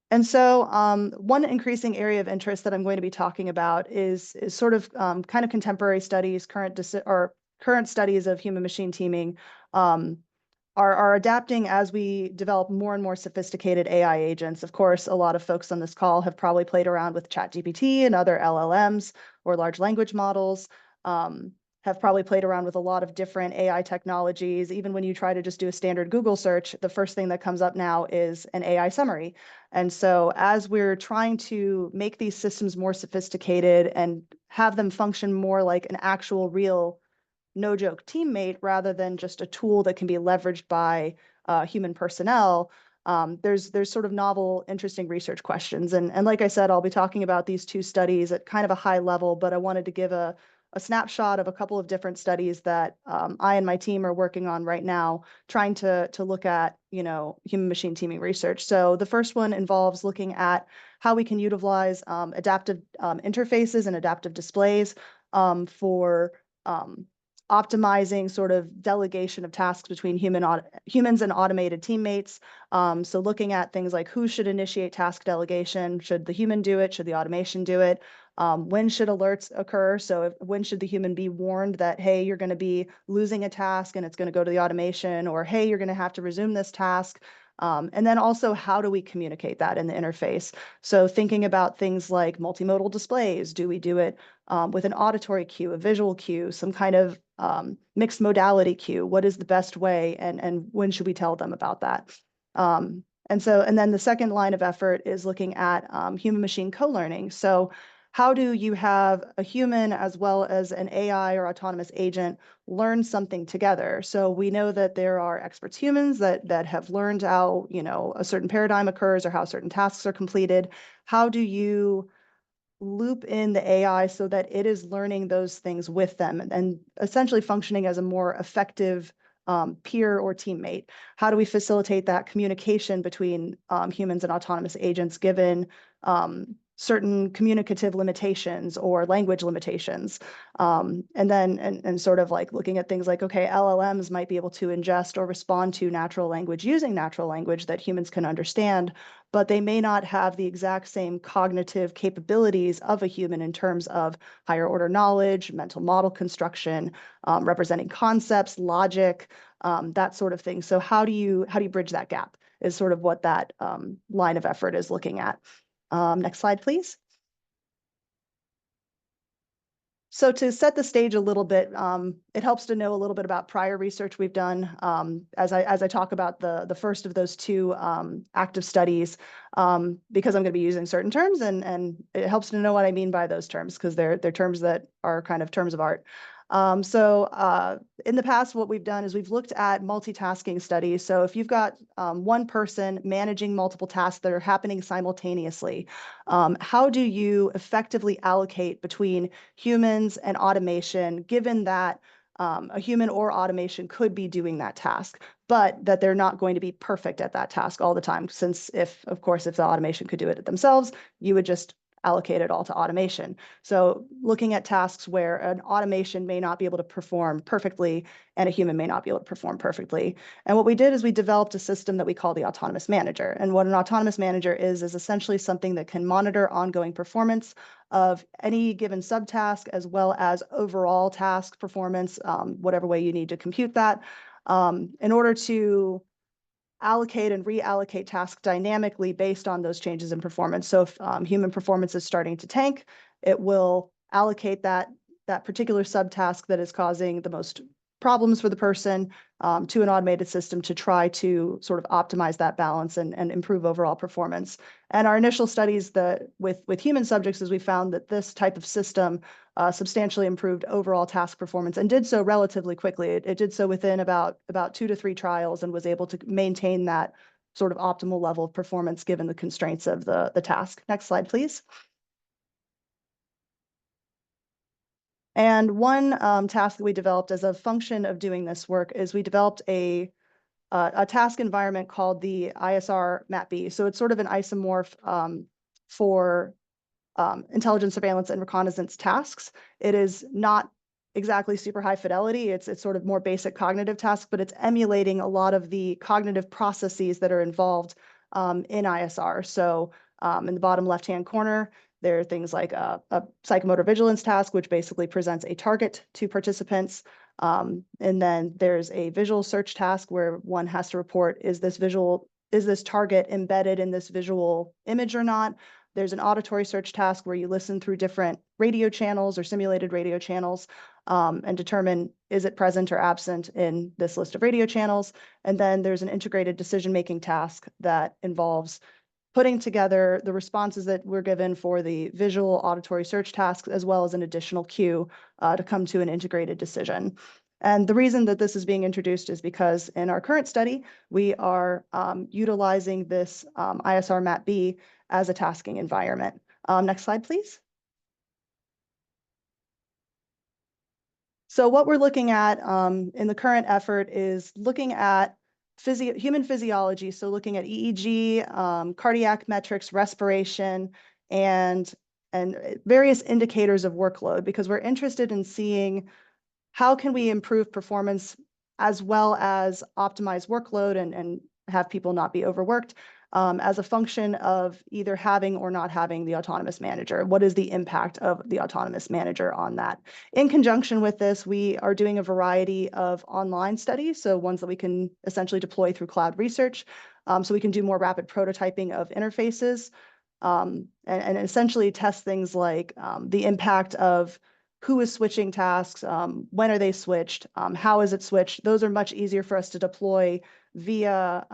And so one increasing area of interest that I'm going to be talking about is sort of kind of contemporary studies, current studies of human machine teaming are adapting as we develop more and more sophisticated AI agents. Of course, a lot of folks on this call have probably played around with ChatGPT and other LLMs or large language models, have probably played around with a lot of different AI technologies. Even when you try to just do a standard Google search, the first thing that comes up now is an AI summary. And so as we're trying to make these systems more sophisticated and have them function more like an actual real no joke teammate rather than just a tool that can be leveraged by human personnel, there's sort of novel, interesting research questions. And like I said, I'll be talking about these two studies at kind of a high level, but I wanted to give a snapshot of a couple of different studies that I and my team are working on right now, trying to look at, human machine teaming research. So the first one involves looking at how we can utilize adaptive interfaces and adaptive displays for optimizing sort of delegation of tasks between humans and automated teammates. So looking at things like who should initiate task delegation, should the human do it, should the automation do it? When should alerts occur? So when should the human be warned that, hey, you're going to be losing a task and it's going to go to the automation, or hey, you're going to have to resume this task? And then also, how do we communicate that in the interface? So thinking about things like multimodal displays, do we do it with an auditory cue, a visual cue, some kind of mixed modality cue? What is the best way, and when should we tell them about that? And then the second line of effort is looking at human machine co-learning. So how do you have a human as well as an AI or autonomous agent learn something together? So we know that there are experts humans that have learned how, a certain paradigm occurs or how certain tasks are completed. How do you loop in the AI so that it is learning those things with them and essentially functioning as a more effective peer or teammate? How do we facilitate that communication between humans and autonomous agents given certain communicative limitations or language limitations? And then sort of like looking at things like, okay, LLMs might be able to ingest or respond to natural language using natural language that humans can understand, but they may not have the exact same cognitive capabilities of a human in terms of higher order knowledge, mental model construction, representing concepts, logic, that sort of thing. So how do you bridge that gap is sort of what that line of effort is looking at. Next slide, please. So to set the stage a little bit, it helps to know a little bit about prior research we've done. As I talk about the first of those two active studies, because I'm going to be using certain terms, and it helps to know what I mean by those terms, because they're terms that are kind of terms of art. In the past, what we've done is we've looked at multitasking studies. So if you've got one person managing multiple tasks that are happening simultaneously, how do you effectively allocate between humans and automation, given that a human or automation could be doing that task, but that they're not going to be perfect at that task all the time, since of course, if the automation could do it themselves, you would just allocate it all to automation. So looking at tasks where an automation may not be able to perform perfectly and a human may not be able to perform perfectly. And what we did is we developed a system that we call the autonomous manager. And what an autonomous manager is essentially something that can monitor ongoing performance of any given subtask, as well as overall task performance, whatever way you need to compute that, in order to allocate and reallocate tasks dynamically based on those changes in performance. So if human performance is starting to tank, it will allocate that particular subtask that is causing the most problems for the person to an automated system to try to sort of optimize that balance and improve overall performance. And our initial studies with human subjects is we found that this type of system substantially improved overall task performance and did so relatively quickly. It did so within about 2 to 3 trials and was able to maintain that sort of optimal level of performance given the constraints of the task. Next slide, please. And one task that we developed as a function of doing this work is we developed a task environment called the ISR MAP-B. So it's sort of an isomorph for intelligence, surveillance, and reconnaissance tasks. It is not exactly super high fidelity. It's sort of more basic cognitive tasks, but it's emulating a lot of the cognitive processes that are involved in ISR. So in the bottom left-hand corner, there are things like a psychomotor vigilance task, which basically presents a target to participants. And then there's a visual search task where one has to report, is this target embedded in this visual image or not? There's an auditory search task where you listen through different radio channels or simulated radio channels and determine, is it present or absent in this list of radio channels? And then there's an integrated decision-making task that involves putting together the responses that were given for the visual auditory search tasks, as well as an additional cue to come to an integrated decision. And the reason that this is being introduced is because in our current study, we are utilizing this ISR MAP-B as a tasking environment. Next slide, please. So what we're looking at in the current effort is looking at human physiology, so looking at EEG, cardiac metrics, respiration, and various indicators of workload, because we're interested in seeing how can we improve performance as well as optimize workload and have people not be overworked as a function of either having or not having the autonomous manager. What is the impact of the autonomous manager on that? In conjunction with this, we are doing a variety of online studies, so ones that we can essentially deploy through cloud research, so we can do more rapid prototyping of interfaces and essentially test things like the impact of who is switching tasks, when are they switched, how is it switched. Those are much easier for us to deploy via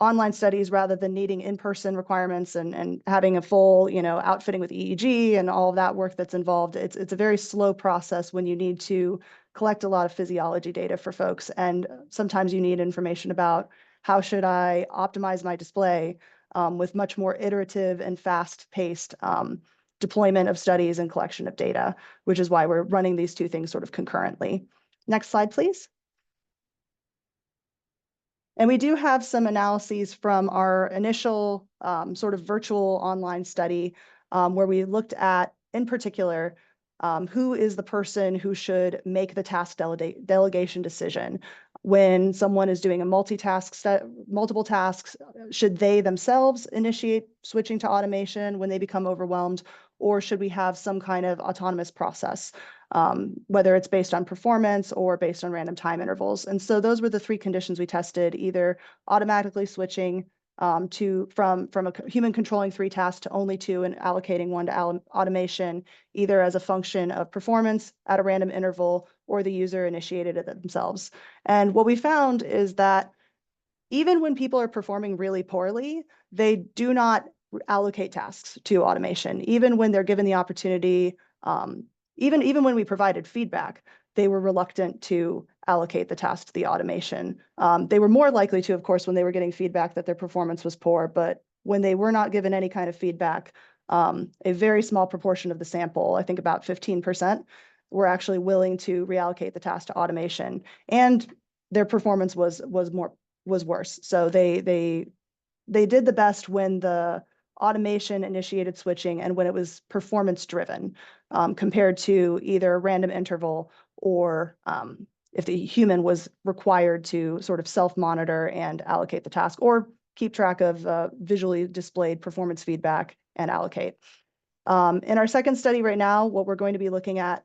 online studies rather than needing in-person requirements and having a full, outfitting with EEG and all of that work that's involved. It's a very slow process when you need to collect a lot of physiology data for folks. And sometimes you need information about how should I optimize my display with much more iterative and fast-paced deployment of studies and collection of data, which is why we're running these two things sort of concurrently. Next slide, please. And we do have some analyses from our initial sort of virtual online study where we looked at, in particular, who is the person who should make the task delegation decision. When someone is doing a multiple tasks, should they themselves initiate switching to automation when they become overwhelmed, or should we have some kind of autonomous process, whether it's based on performance or based on random time intervals? And so those were the 3 conditions we tested: either automatically switching, from a human controlling 3 tasks to only 2 and allocating 1 to automation, either as a function of performance at a random interval or the user initiated it themselves. And what we found is that even when people are performing really poorly, they do not allocate tasks to automation. Even when they're given the opportunity, even when we provided feedback, they were reluctant to allocate the task to the automation. They were more likely to, of course, when they were getting feedback that their performance was poor, but when they were not given any kind of feedback, a very small proportion of the sample, I think about 15%, were actually willing to reallocate the task to automation, and their performance was worse. So they did the best when the automation initiated switching and when it was performance driven, compared to either a random interval or if the human was required to sort of self-monitor and allocate the task or keep track of visually displayed performance feedback and allocate. In our second study right now, what we're going to be looking at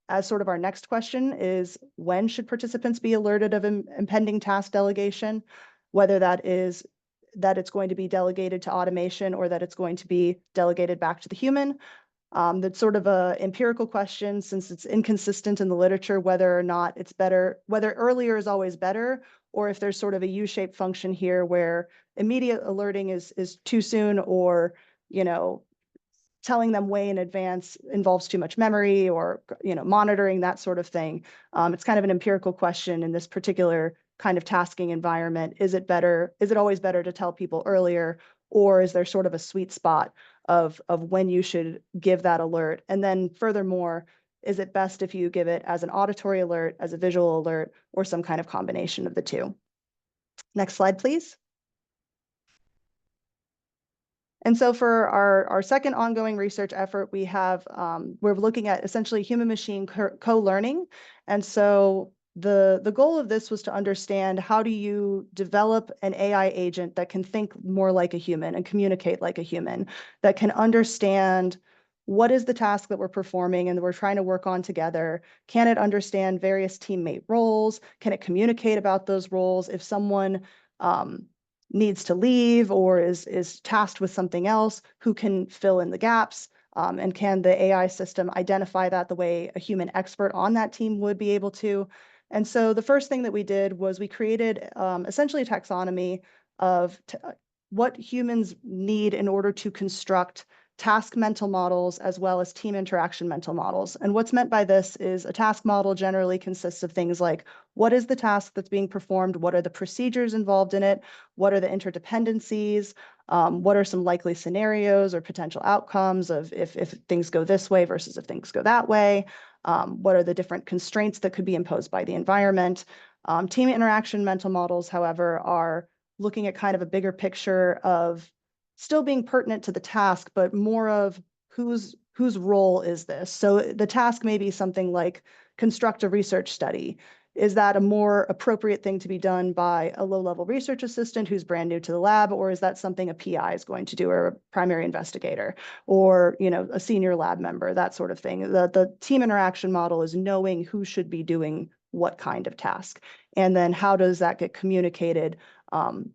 as sort of our next question is, when should participants be alerted of impending task delegation, whether that is that it's going to be delegated to automation or that it's going to be delegated back to the human. That's sort of a empirical question, since it's inconsistent in the literature whether or not it's better, whether earlier is always better, or if there's sort of a U-shaped function here where immediate alerting is too soon, or, you know, telling them way in advance involves too much memory, or, you know, monitoring, that sort of thing. It's kind of an empirical question in this particular kind of tasking environment. Is it always better to tell people earlier, or is there sort of a sweet spot of when you should give that alert? And then furthermore, is it best if you give it as an auditory alert, as a visual alert, or some kind of combination of the two? Next slide, please. And so for our second ongoing research effort, we're looking at essentially human-machine co-learning. And so the goal of this was to understand, how do you develop an AI agent that can think more like a human and communicate like a human, that can understand what is the task that we're performing and we're trying to work on together? Can it understand various teammate roles? Can it communicate about those roles? If someone needs to leave or is tasked with something else, who can fill in the gaps? And can the AI system identify that the way a human expert on that team would be able to? And so the first thing that we did was we created essentially a taxonomy of what humans need in order to construct task mental models as well as team interaction mental models. And what's meant by this is, a task model generally consists of things like, what is the task that's being performed? What are the procedures involved in it? What are the interdependencies? What are some likely scenarios or potential outcomes of if things go this way versus if things go that way? What are the different constraints that could be imposed by the environment? Team interaction mental models, however, are looking at kind of a bigger picture of still being pertinent to the task, but more of whose role is this? So the task may be something like construct a research study. Is that a more appropriate thing to be done by a low-level research assistant who's brand new to the lab, or is that something a PI is going to do, or a primary investigator, or, you know, a senior lab member, that sort of thing? The team interaction model is knowing who should be doing what kind of task, and then how does that get communicated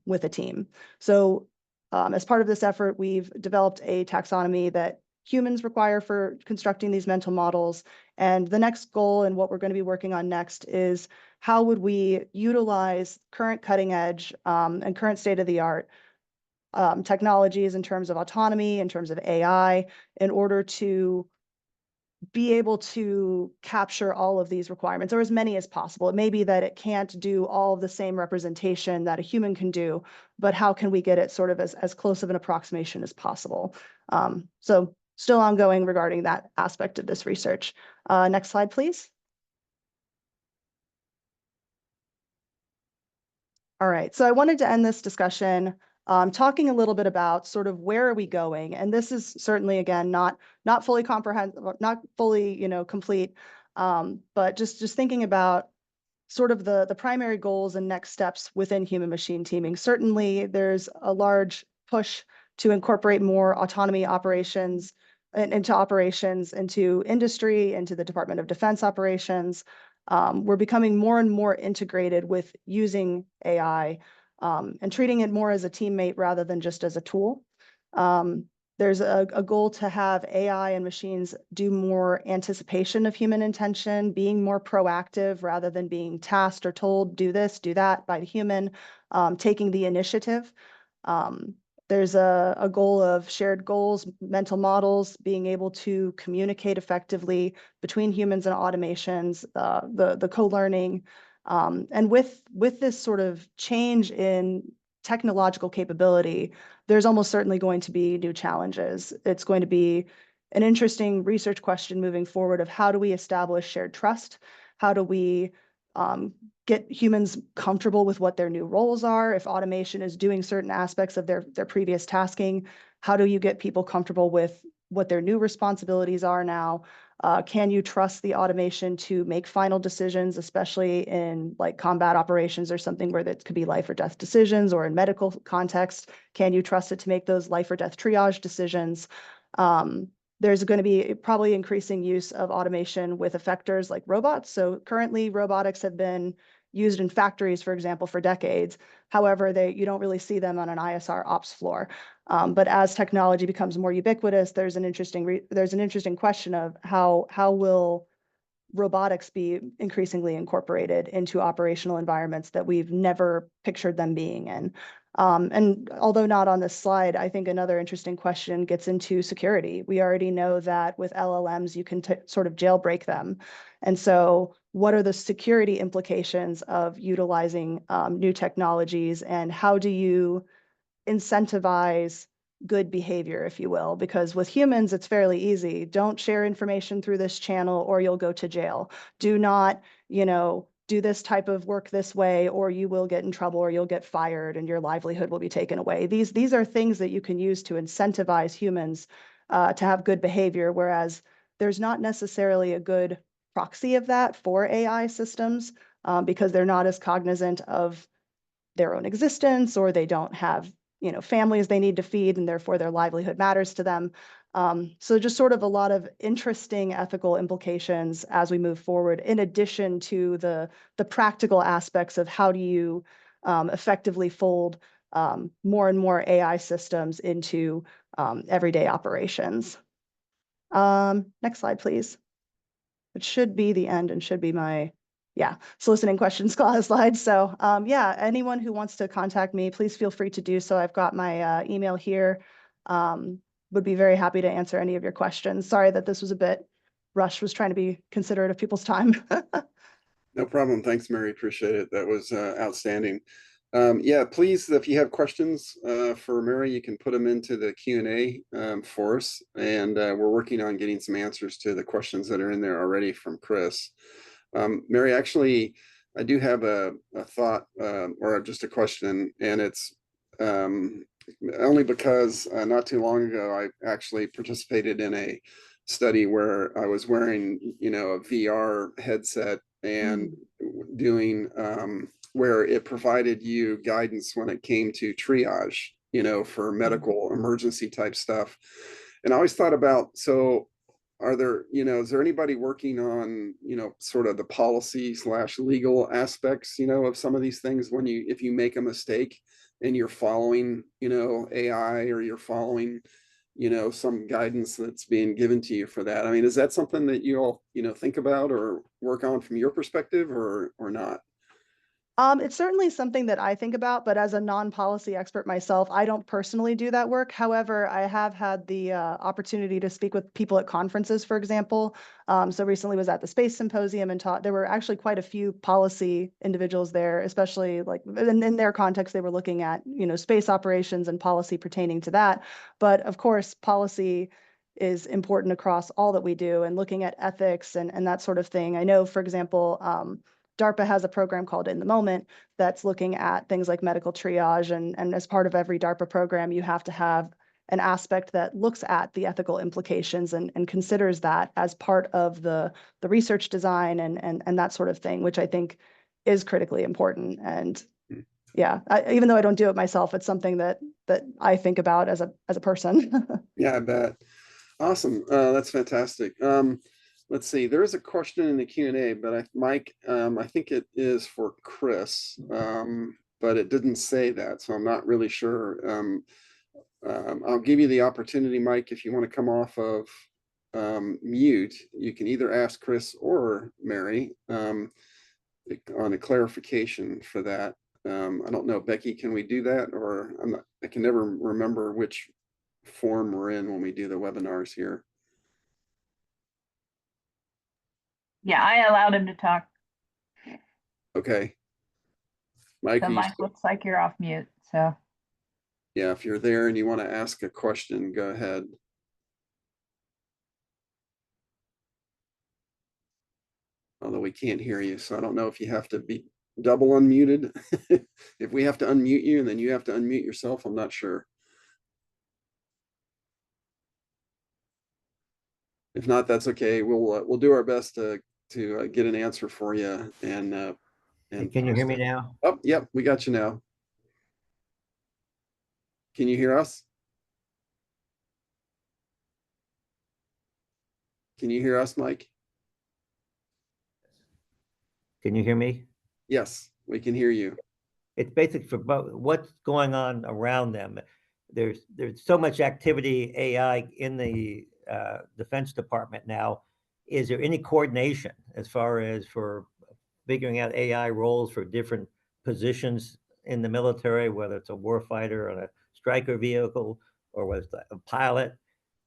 with a team? So as part of this effort, we've developed a taxonomy that humans require for constructing these mental models. And the next goal, and what we're going to be working on next, is how would we utilize current cutting edge and current state-of-the-art technologies in terms of autonomy, in terms of AI, in order to be able to capture all of these requirements, or as many as possible. It may be that it can't do all of the same representation that a human can do, but how can we get it sort of as close of an approximation as possible? So still ongoing regarding that aspect of this research. Next slide, please. All right, so I wanted to end this discussion talking a little bit about sort of where are we going, and this is certainly, again, not fully not fully, you know, complete, but just thinking about sort of the primary goals and next steps within human-machine teaming. Certainly, there's a large push to incorporate more autonomy operations into industry, into the Department of Defense operations. We're becoming more and more integrated with using AI and treating it more as a teammate rather than just as a tool. There's a goal to have AI and machines do more anticipation of human intention, being more proactive rather than being tasked or told, do this, do that by the human, taking the initiative. There's a goal of shared goals, mental models, being able to communicate effectively between humans and automations, the co-learning. And with this sort of change in technological capability, there's almost certainly going to be new challenges. It's going to be an interesting research question moving forward of how do we establish shared trust? How do we get humans comfortable with what their new roles are? If automation is doing certain aspects of their previous tasking, how do you get people comfortable with what their new responsibilities are now? Can you trust the automation to make final decisions, especially in like combat operations or something where that could be life or death decisions, or in medical context? Can you trust it to make those life or death triage decisions? There's going to be probably increasing use of automation with effectors like robots. So currently robotics have been used in factories, for example, for decades. However, you don't really see them on an ISR ops floor. But as technology becomes more ubiquitous, there's an interesting question of how will robotics be increasingly incorporated into operational environments that we've never pictured them being in. And although not on this slide, I think another interesting question gets into security. We already know that with LLMs, you can sort of jailbreak them. And so what are the security implications of utilizing new technologies, and how do you incentivize good behavior, if you will? Because with humans, it's fairly easy. Don't share information through this channel or you'll go to jail. Do not, do this type of work this way or you will get in trouble or you'll get fired and your livelihood will be taken away. These are things that you can use to incentivize humans to have good behavior, whereas there's not necessarily a good proxy of that for AI systems because they're not as cognizant of their own existence, or they don't have families they need to feed, and therefore their livelihood matters to them. So just sort of a lot of interesting ethical implications as we move forward, in addition to the practical aspects of how do you effectively fold more and more AI systems into everyday operations. Next slide, please. It should be the end and should be my soliciting questions slide. So anyone who wants to contact me, please feel free to do so. I've got my email here. Would be very happy to answer any of your questions. Sorry that this was a bit rushed, was trying to be considerate of people's time.
No problem. Thanks, Mary. Appreciate it. That was outstanding. Please, if you have questions for Mary, you can put them into the Q&A for us. And we're working on getting some answers to the questions that are in there already from Chris. Mary, actually, I do have a thought or just a question, and it's only because not too long ago, I actually participated in a study where I was wearing, a VR headset and doing where it provided you guidance when it came to triage, for medical emergency type stuff. And I always thought about, so are there, is there anybody working on, sort of the policy / legal aspects, of some of these things when if you make a mistake and you're following, AI, or you're following, some guidance that's being given to you for that? I mean, is that something that you all, think about or work on from your perspective or not?
It's certainly something that I think about, but as a non-policy expert myself, I don't personally do that work. However, I have had the opportunity to speak with people at conferences, for example. So recently was at the Space Symposium and taught. There were actually quite a few policy individuals there, especially like in their context, they were looking at, space operations and policy pertaining to that. But of course, policy is important across all that we do, and looking at ethics and that sort of thing. I know, for example, DARPA has a program called In the Moment that's looking at things like medical triage. And as part of every DARPA program, you have to have an aspect that looks at the ethical implications and considers that as part of the research design and that sort of thing, which I think is critically important. And even though I don't do it myself, it's something that I think about as a person.
Yeah, I bet. Awesome. That's fantastic. Let's see, there is a question in the Q&A, but Mike, I think it is for Chris. but it didn't say that, so I'm not really sure. I'll give you the opportunity, Mike, if you want to come off of mute, you can either ask Chris or Mary on a clarification for that. I don't know, Becky, can we do that? Or I can never remember which form we're in when we do the webinars here.
Yeah, I allowed him to talk.
Okay. Mike,
So Mike, looks like you're off mute, so.
Yeah, if you're there and you want to ask a question, go ahead. Although we can't hear you, so I don't know if you have to be double unmuted. If we have to unmute you and then you have to unmute yourself, I'm not sure. If not, that's okay. We'll do our best to get an answer for you. And
can you hear me now?
Oh, yep, we got you now. Can you hear us? Can you hear us, Mike?
Can you hear me?
Yes, we can hear you.
It's basic for what's going on around them. There's so much activity, AI in the Defense Department now. Is there any coordination as far as for figuring out AI roles for different positions in the military, whether it's a warfighter on a striker vehicle or whether it's a pilot?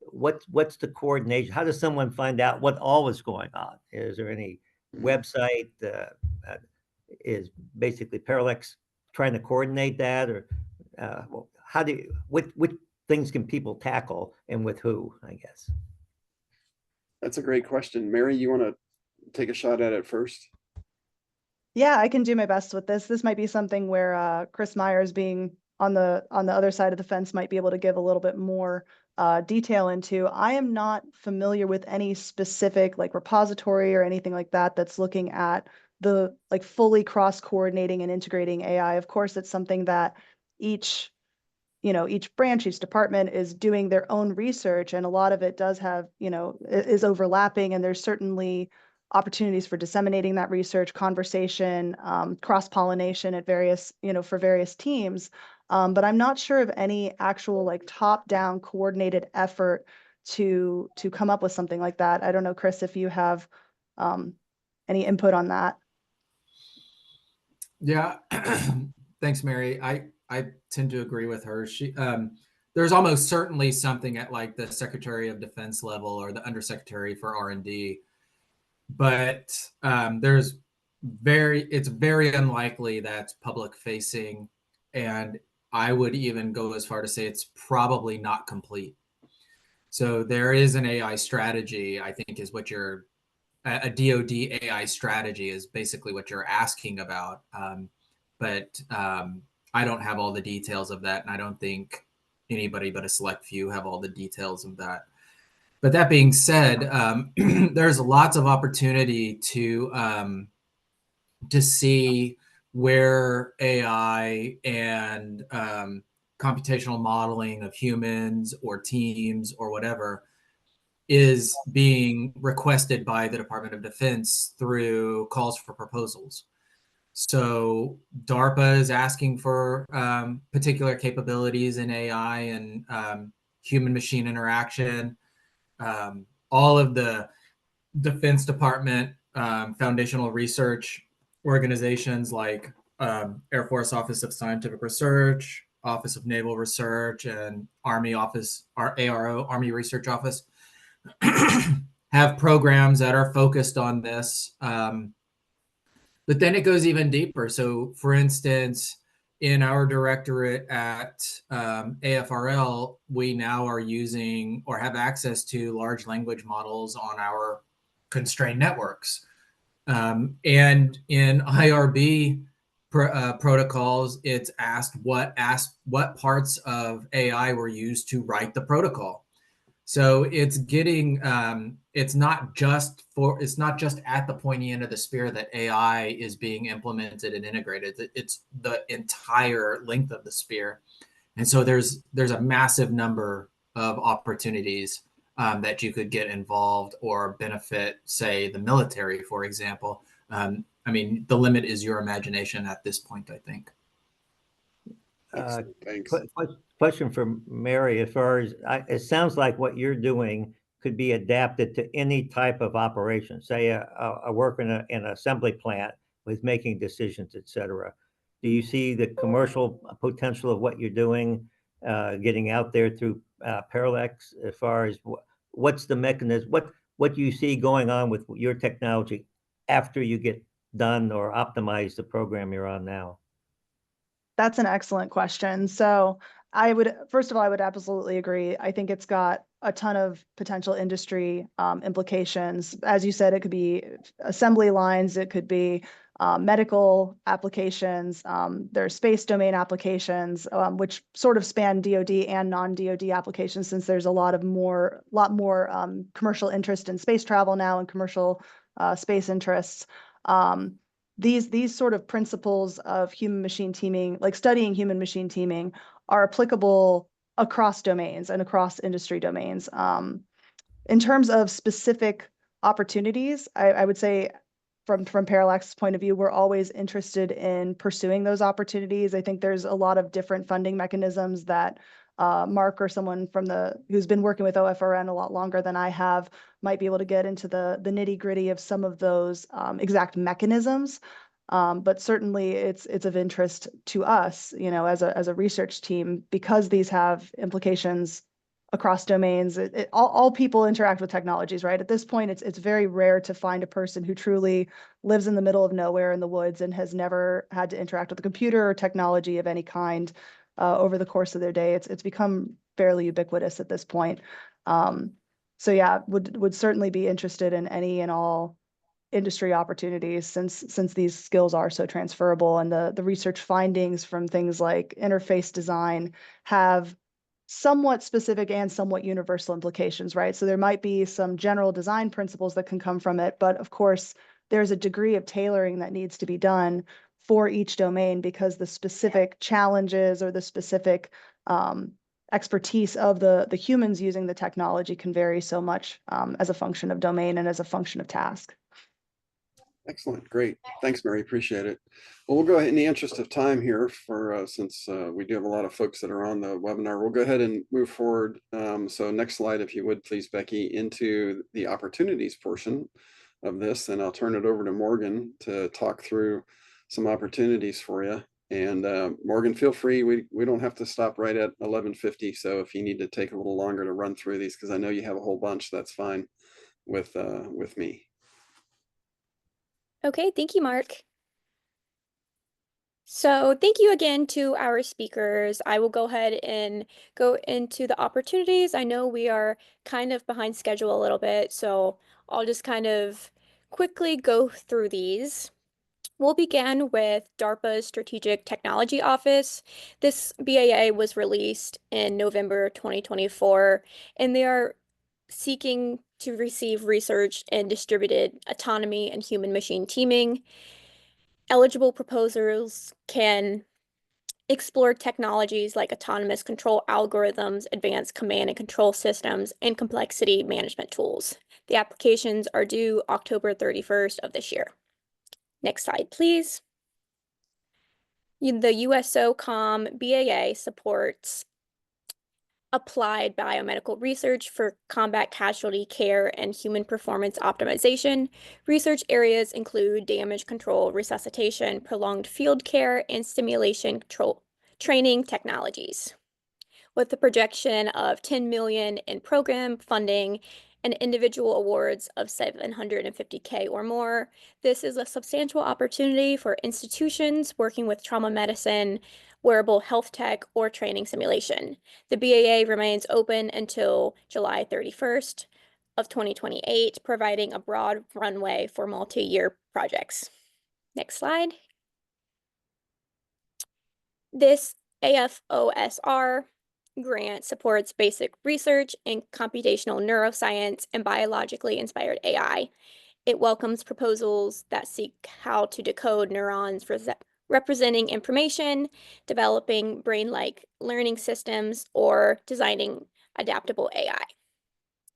What's the coordination? How does someone find out what all is going on? Is there any website? Is basically Parallax trying to coordinate that, or how do you, which things can people tackle and with who, I guess?
That's a great question. Mary, you want to take a shot at it first?
Yeah, I can do my best with this. This might be something where Chris Myers, being on the other side of the fence, might be able to give a little bit more detail into. I am not familiar with any specific like repository or anything like that that's looking at the like fully cross-coordinating and integrating AI. Of course, it's something that each branch, each department is doing their own research, and a lot of it does have, is overlapping, and there's certainly opportunities for disseminating that research, conversation, cross-pollination at various, for various teams. But I'm not sure of any actual like top-down coordinated effort to come up with something like that. I don't know, Chris, if you have any input on that.
Yeah, thanks, Mary. I tend to agree with her. There's almost certainly something at like the Secretary of Defense level or the Undersecretary for R&D, but it's very unlikely that's public facing, and I would even go as far to say it's probably not complete. So there is an AI strategy, I think, is what a DoD AI strategy is basically what you're asking about. But I don't have all the details of that, and I don't think anybody but a select few have all the details of that. But that being said, there's lots of opportunity to see where AI and computational modeling of humans or teams or whatever is being requested by the Department of Defense through calls for proposals. So DARPA is asking for particular capabilities in AI and human-machine interaction. All of the Defense Department foundational research organizations like Air Force Office of Scientific Research, Office of Naval Research, and Army Office, ARO, Army Research Office, have programs that are focused on this. But then it goes even deeper. So for instance, in our directorate at AFRL, we now are using or have access to large language models on our constrained networks. And in IRB protocols, it's asked what parts of AI were used to write the protocol. So it's getting it's not just at the pointy end of the spear that AI is being implemented and integrated. It's the entire length of the spear, and so there's a massive number of opportunities that you could get involved or benefit, say, the military, for example. I mean, the limit is your imagination at this point, I think.
Excellent. Thanks.
Question for Mary. As far as it sounds like what you're doing could be adapted to any type of operation. Say a worker in an assembly plant with making decisions, et cetera. Do you see the commercial potential of what you're doing getting out there through Parallax? As far as what's the mechanism, what do you see going on with your technology after you get done or optimize the program you're on now?
That's an excellent question. So first of all, I would absolutely agree. I think it's got a ton of potential industry implications. As you said, it could be assembly lines, it could be medical applications, there's space domain applications, which sort of span DoD and non-DoD applications, since there's a lot more commercial interest in space travel now and commercial space interests. These sort of principles of human machine teaming, like studying human machine teaming, are applicable across domains and across industry domains. In terms of specific opportunities, I would say from Parallax's point of view, we're always interested in pursuing those opportunities. I think there's a lot of different funding mechanisms that Mark or someone who's been working with OFRN a lot longer than I have might be able to get into the nitty gritty of some of those exact mechanisms. But certainly it's of interest to us, as a research team, because these have implications across domains. All people interact with technologies, right? At this point, it's very rare to find a person who truly lives in the middle of nowhere in the woods and has never had to interact with a computer or technology of any kind over the course of their day. It's become fairly ubiquitous at this point. So yeah, would certainly be interested in any and all industry opportunities, since these skills are so transferable, and the research findings from things like interface design have somewhat specific and somewhat universal implications, right? So there might be some general design principles that can come from it, but of course there's a degree of tailoring that needs to be done for each domain, because the specific challenges or the specific expertise of the humans using the technology can vary so much as a function of domain and as a function of task.
Excellent. Great. Thanks, Mary. Appreciate it. Well, we'll go ahead in the interest of time here since we do have a lot of folks that are on the webinar. We'll go ahead and move forward. So next slide, if you would, please, Becky, into the opportunities portion of this, and I'll turn it over to Morgan to talk through some opportunities for you. And Morgan, feel free. We don't have to stop right at 11:50. So if you need to take a little longer to run through these, because I know you have a whole bunch, that's fine with me.
Okay, thank you, Mark. So thank you again to our speakers. I will go ahead and go into the opportunities. I know we are kind of behind schedule a little bit, so I'll just kind of quickly go through these. We'll begin with DARPA's Strategic Technology Office. This BAA was released in November 2024, and they are seeking to receive research in distributed autonomy and human machine teaming. Eligible proposals can explore technologies like autonomous control algorithms, advanced command and control systems, and complexity management tools. The applications are due October 31st of this year. Next slide, please. The USOCOM BAA supports applied biomedical research for combat casualty care and human performance optimization. Research areas include damage control, resuscitation, prolonged field care, and stimulation control training technologies. With the projection of $10 million in program funding and individual awards of $750K or more, this is a substantial opportunity for institutions working with trauma medicine, wearable health tech, or training simulation. The BAA remains open until July 31st of 2028, providing a broad runway for multi-year projects. Next slide. This AFOSR grant supports basic research in computational neuroscience and biologically inspired AI. It welcomes proposals that seek how to decode neurons representing information, developing brain-like learning systems, or designing adaptable AI.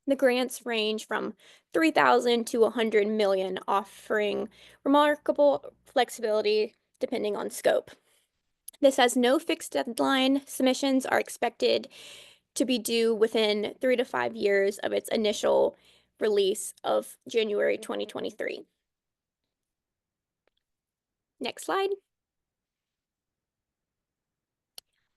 The grants range from $3,000 to $100 million, offering remarkable flexibility depending on scope. This has no fixed deadline. Submissions are expected to be due within 3 to 5 years of its initial release of January 2023. Next slide.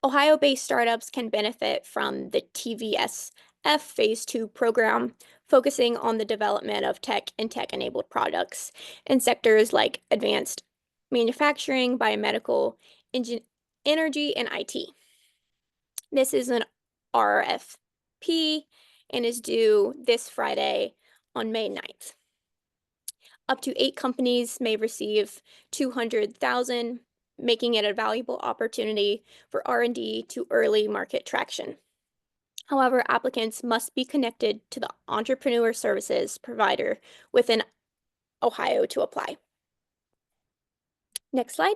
Ohio-based startups can benefit from the TVSF Phase 2 program, focusing on the development of tech and tech-enabled products in sectors like advanced manufacturing, biomedical, energy, and IT. This is an RFP and is due this Friday on May 9th. Up to 8 companies may receive $200,000, making it a valuable opportunity for R&D to early market traction. However, applicants must be connected to the entrepreneur services provider within Ohio to apply. Next slide.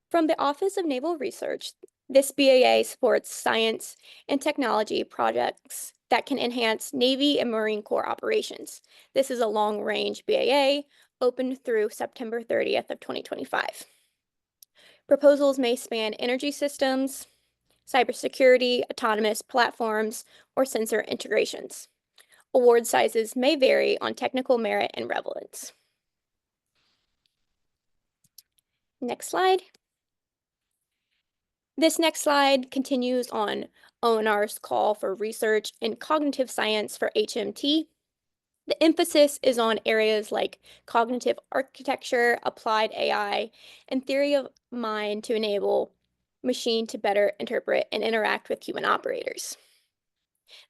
From the Office of Naval Research, this BAA supports science and technology projects that can enhance Navy and Marine Corps operations. This is a long-range BAA open through September 30th of 2025. Proposals may span energy systems, cybersecurity, autonomous platforms, or sensor integrations. Award sizes may vary on technical merit and relevance. Next slide. This next slide continues on ONR's call for research in cognitive science for HMT. The emphasis is on areas like cognitive architecture, applied AI, and theory of mind to enable machine to better interpret and interact with human operators.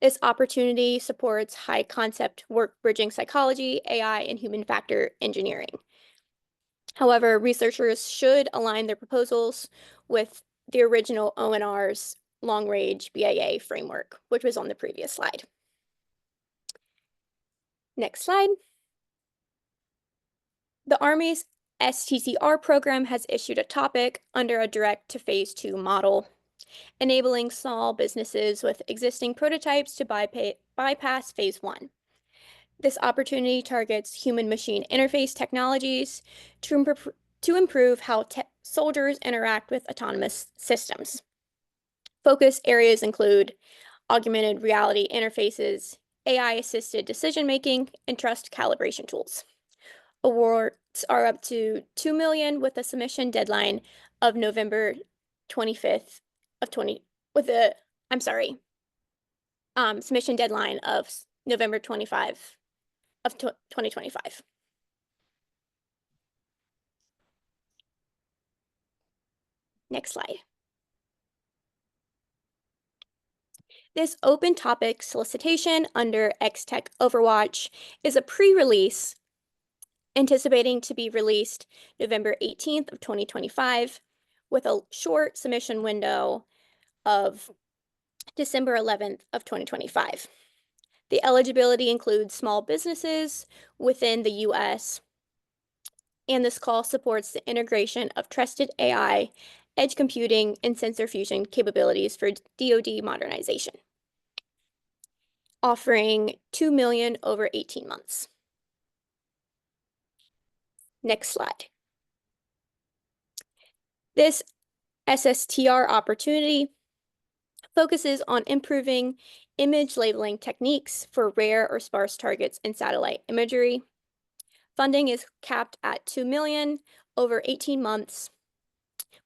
This opportunity supports high concept work bridging psychology, AI, and human factor engineering. However, researchers should align their proposals with the original ONR's long-range BAA framework, which was on the previous slide. Next slide. The Army's STCR program has issued a topic under a direct to phase 2 model, enabling small businesses with existing prototypes to bypass phase 1. This opportunity targets human-machine interface technologies to improve how soldiers interact with autonomous systems. Focus areas include augmented reality interfaces, AI-assisted decision-making, and trust calibration tools. Awards are up to $2 million with a submission deadline of November 25th of submission deadline of November 25 of 2025. Next slide. This open topic solicitation under X-Tech Overwatch is a pre-release anticipating to be released November 18th of 2025 with a short submission window of December 11th of 2025. The eligibility includes small businesses within the US, and this call supports the integration of trusted AI, edge computing, and sensor fusion capabilities for DoD modernization, offering $2 million over 18 months. Next slide. This SSTR opportunity focuses on improving image labeling techniques for rare or sparse targets in satellite imagery. Funding is capped at $2 million over 18 months.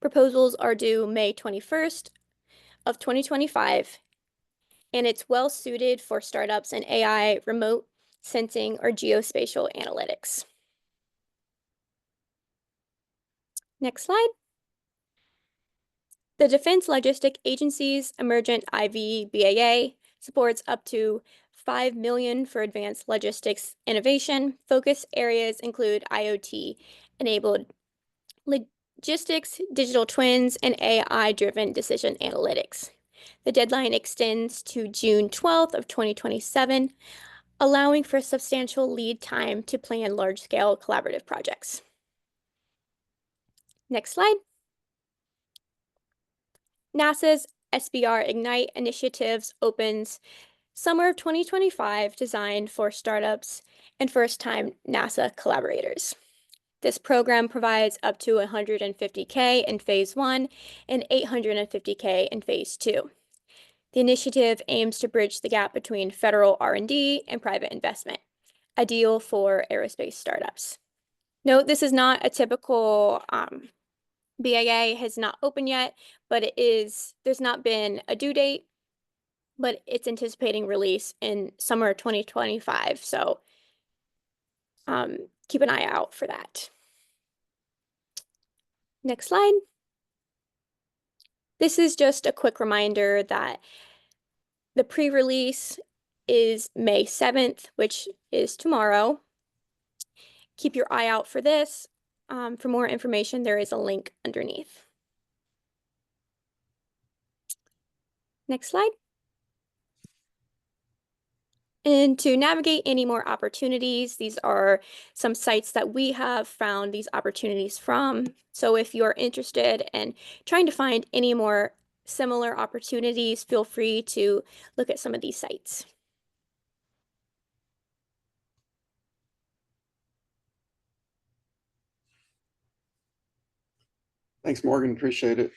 Proposals are due May 21st of 2025, and it's well suited for startups in AI, remote sensing, or geospatial analytics. Next slide. The Defense Logistic Agency's Emergent IV BAA supports up to $5 million for advanced logistics innovation. Focus areas include IoT-enabled logistics, digital twins, and AI-driven decision analytics. The deadline extends to June 12th of 2027, allowing for substantial lead time to plan large-scale collaborative projects. Next slide. NASA's SBR Ignite initiatives opens summer of 2025, designed for startups and first-time NASA collaborators. This program provides up to $150K in phase 1 and $850K in phase 2. The initiative aims to bridge the gap between federal R&D and private investment, ideal for aerospace startups. Note, this is not a typical BAA, has not opened yet, but there's not been a due date, but it's anticipating release in summer 2025. So keep an eye out for that. Next slide. This is just a quick reminder that the pre-release is May 7th, which is tomorrow. Keep your eye out for this. For more information, there is a link underneath. Next slide. And to navigate any more opportunities, these are some sites that we have found these opportunities from. So if you're interested in trying to find any more similar opportunities, feel free to look at some of these sites.
Thanks, Morgan. Appreciate it.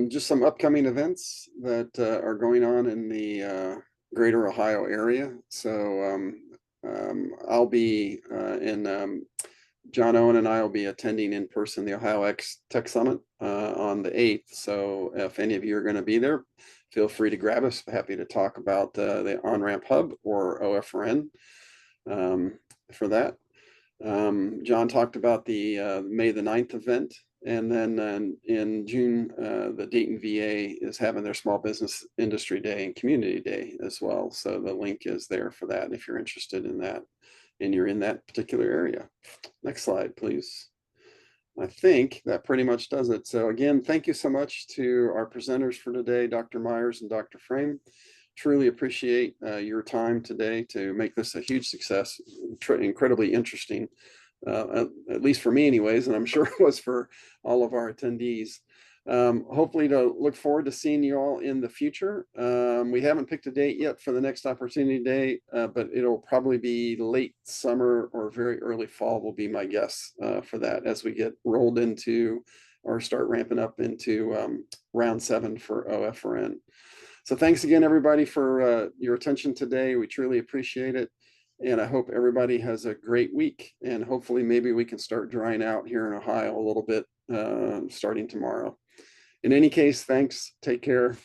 Just some upcoming events that are going on in the greater Ohio area. So I'll be John Owen and I will be attending in person the Ohio X Tech Summit on the 8th. So if any of you are going to be there, feel free to grab us. Happy to talk about the OnRamp Hub or OFRN for that. John talked about the May the 9th event. And then in June, the Dayton VA is having their Small Business Industry Day and Community Day as well. So the link is there for that if you're interested in that and you're in that particular area. Next slide, please. I think that pretty much does it. So again, thank you so much to our presenters for today, Dr. Myers and Dr. Frame. Truly appreciate your time today to make this a huge success, incredibly interesting. At least for me anyways, and I'm sure it was for all of our attendees. Hopefully to look forward to seeing you all in the future. We haven't picked a date yet for the next opportunity day, but it'll probably be late summer or very early fall will be my guess for that as we get rolled into or start ramping up into round 7 for OFRN. So thanks again, everybody, for your attention today. We truly appreciate it. And I hope everybody has a great week. And hopefully maybe we can start drying out here in Ohio a little bit starting tomorrow. In any case, thanks. Take care.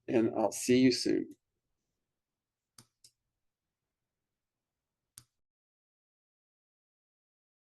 And I'll see you soon.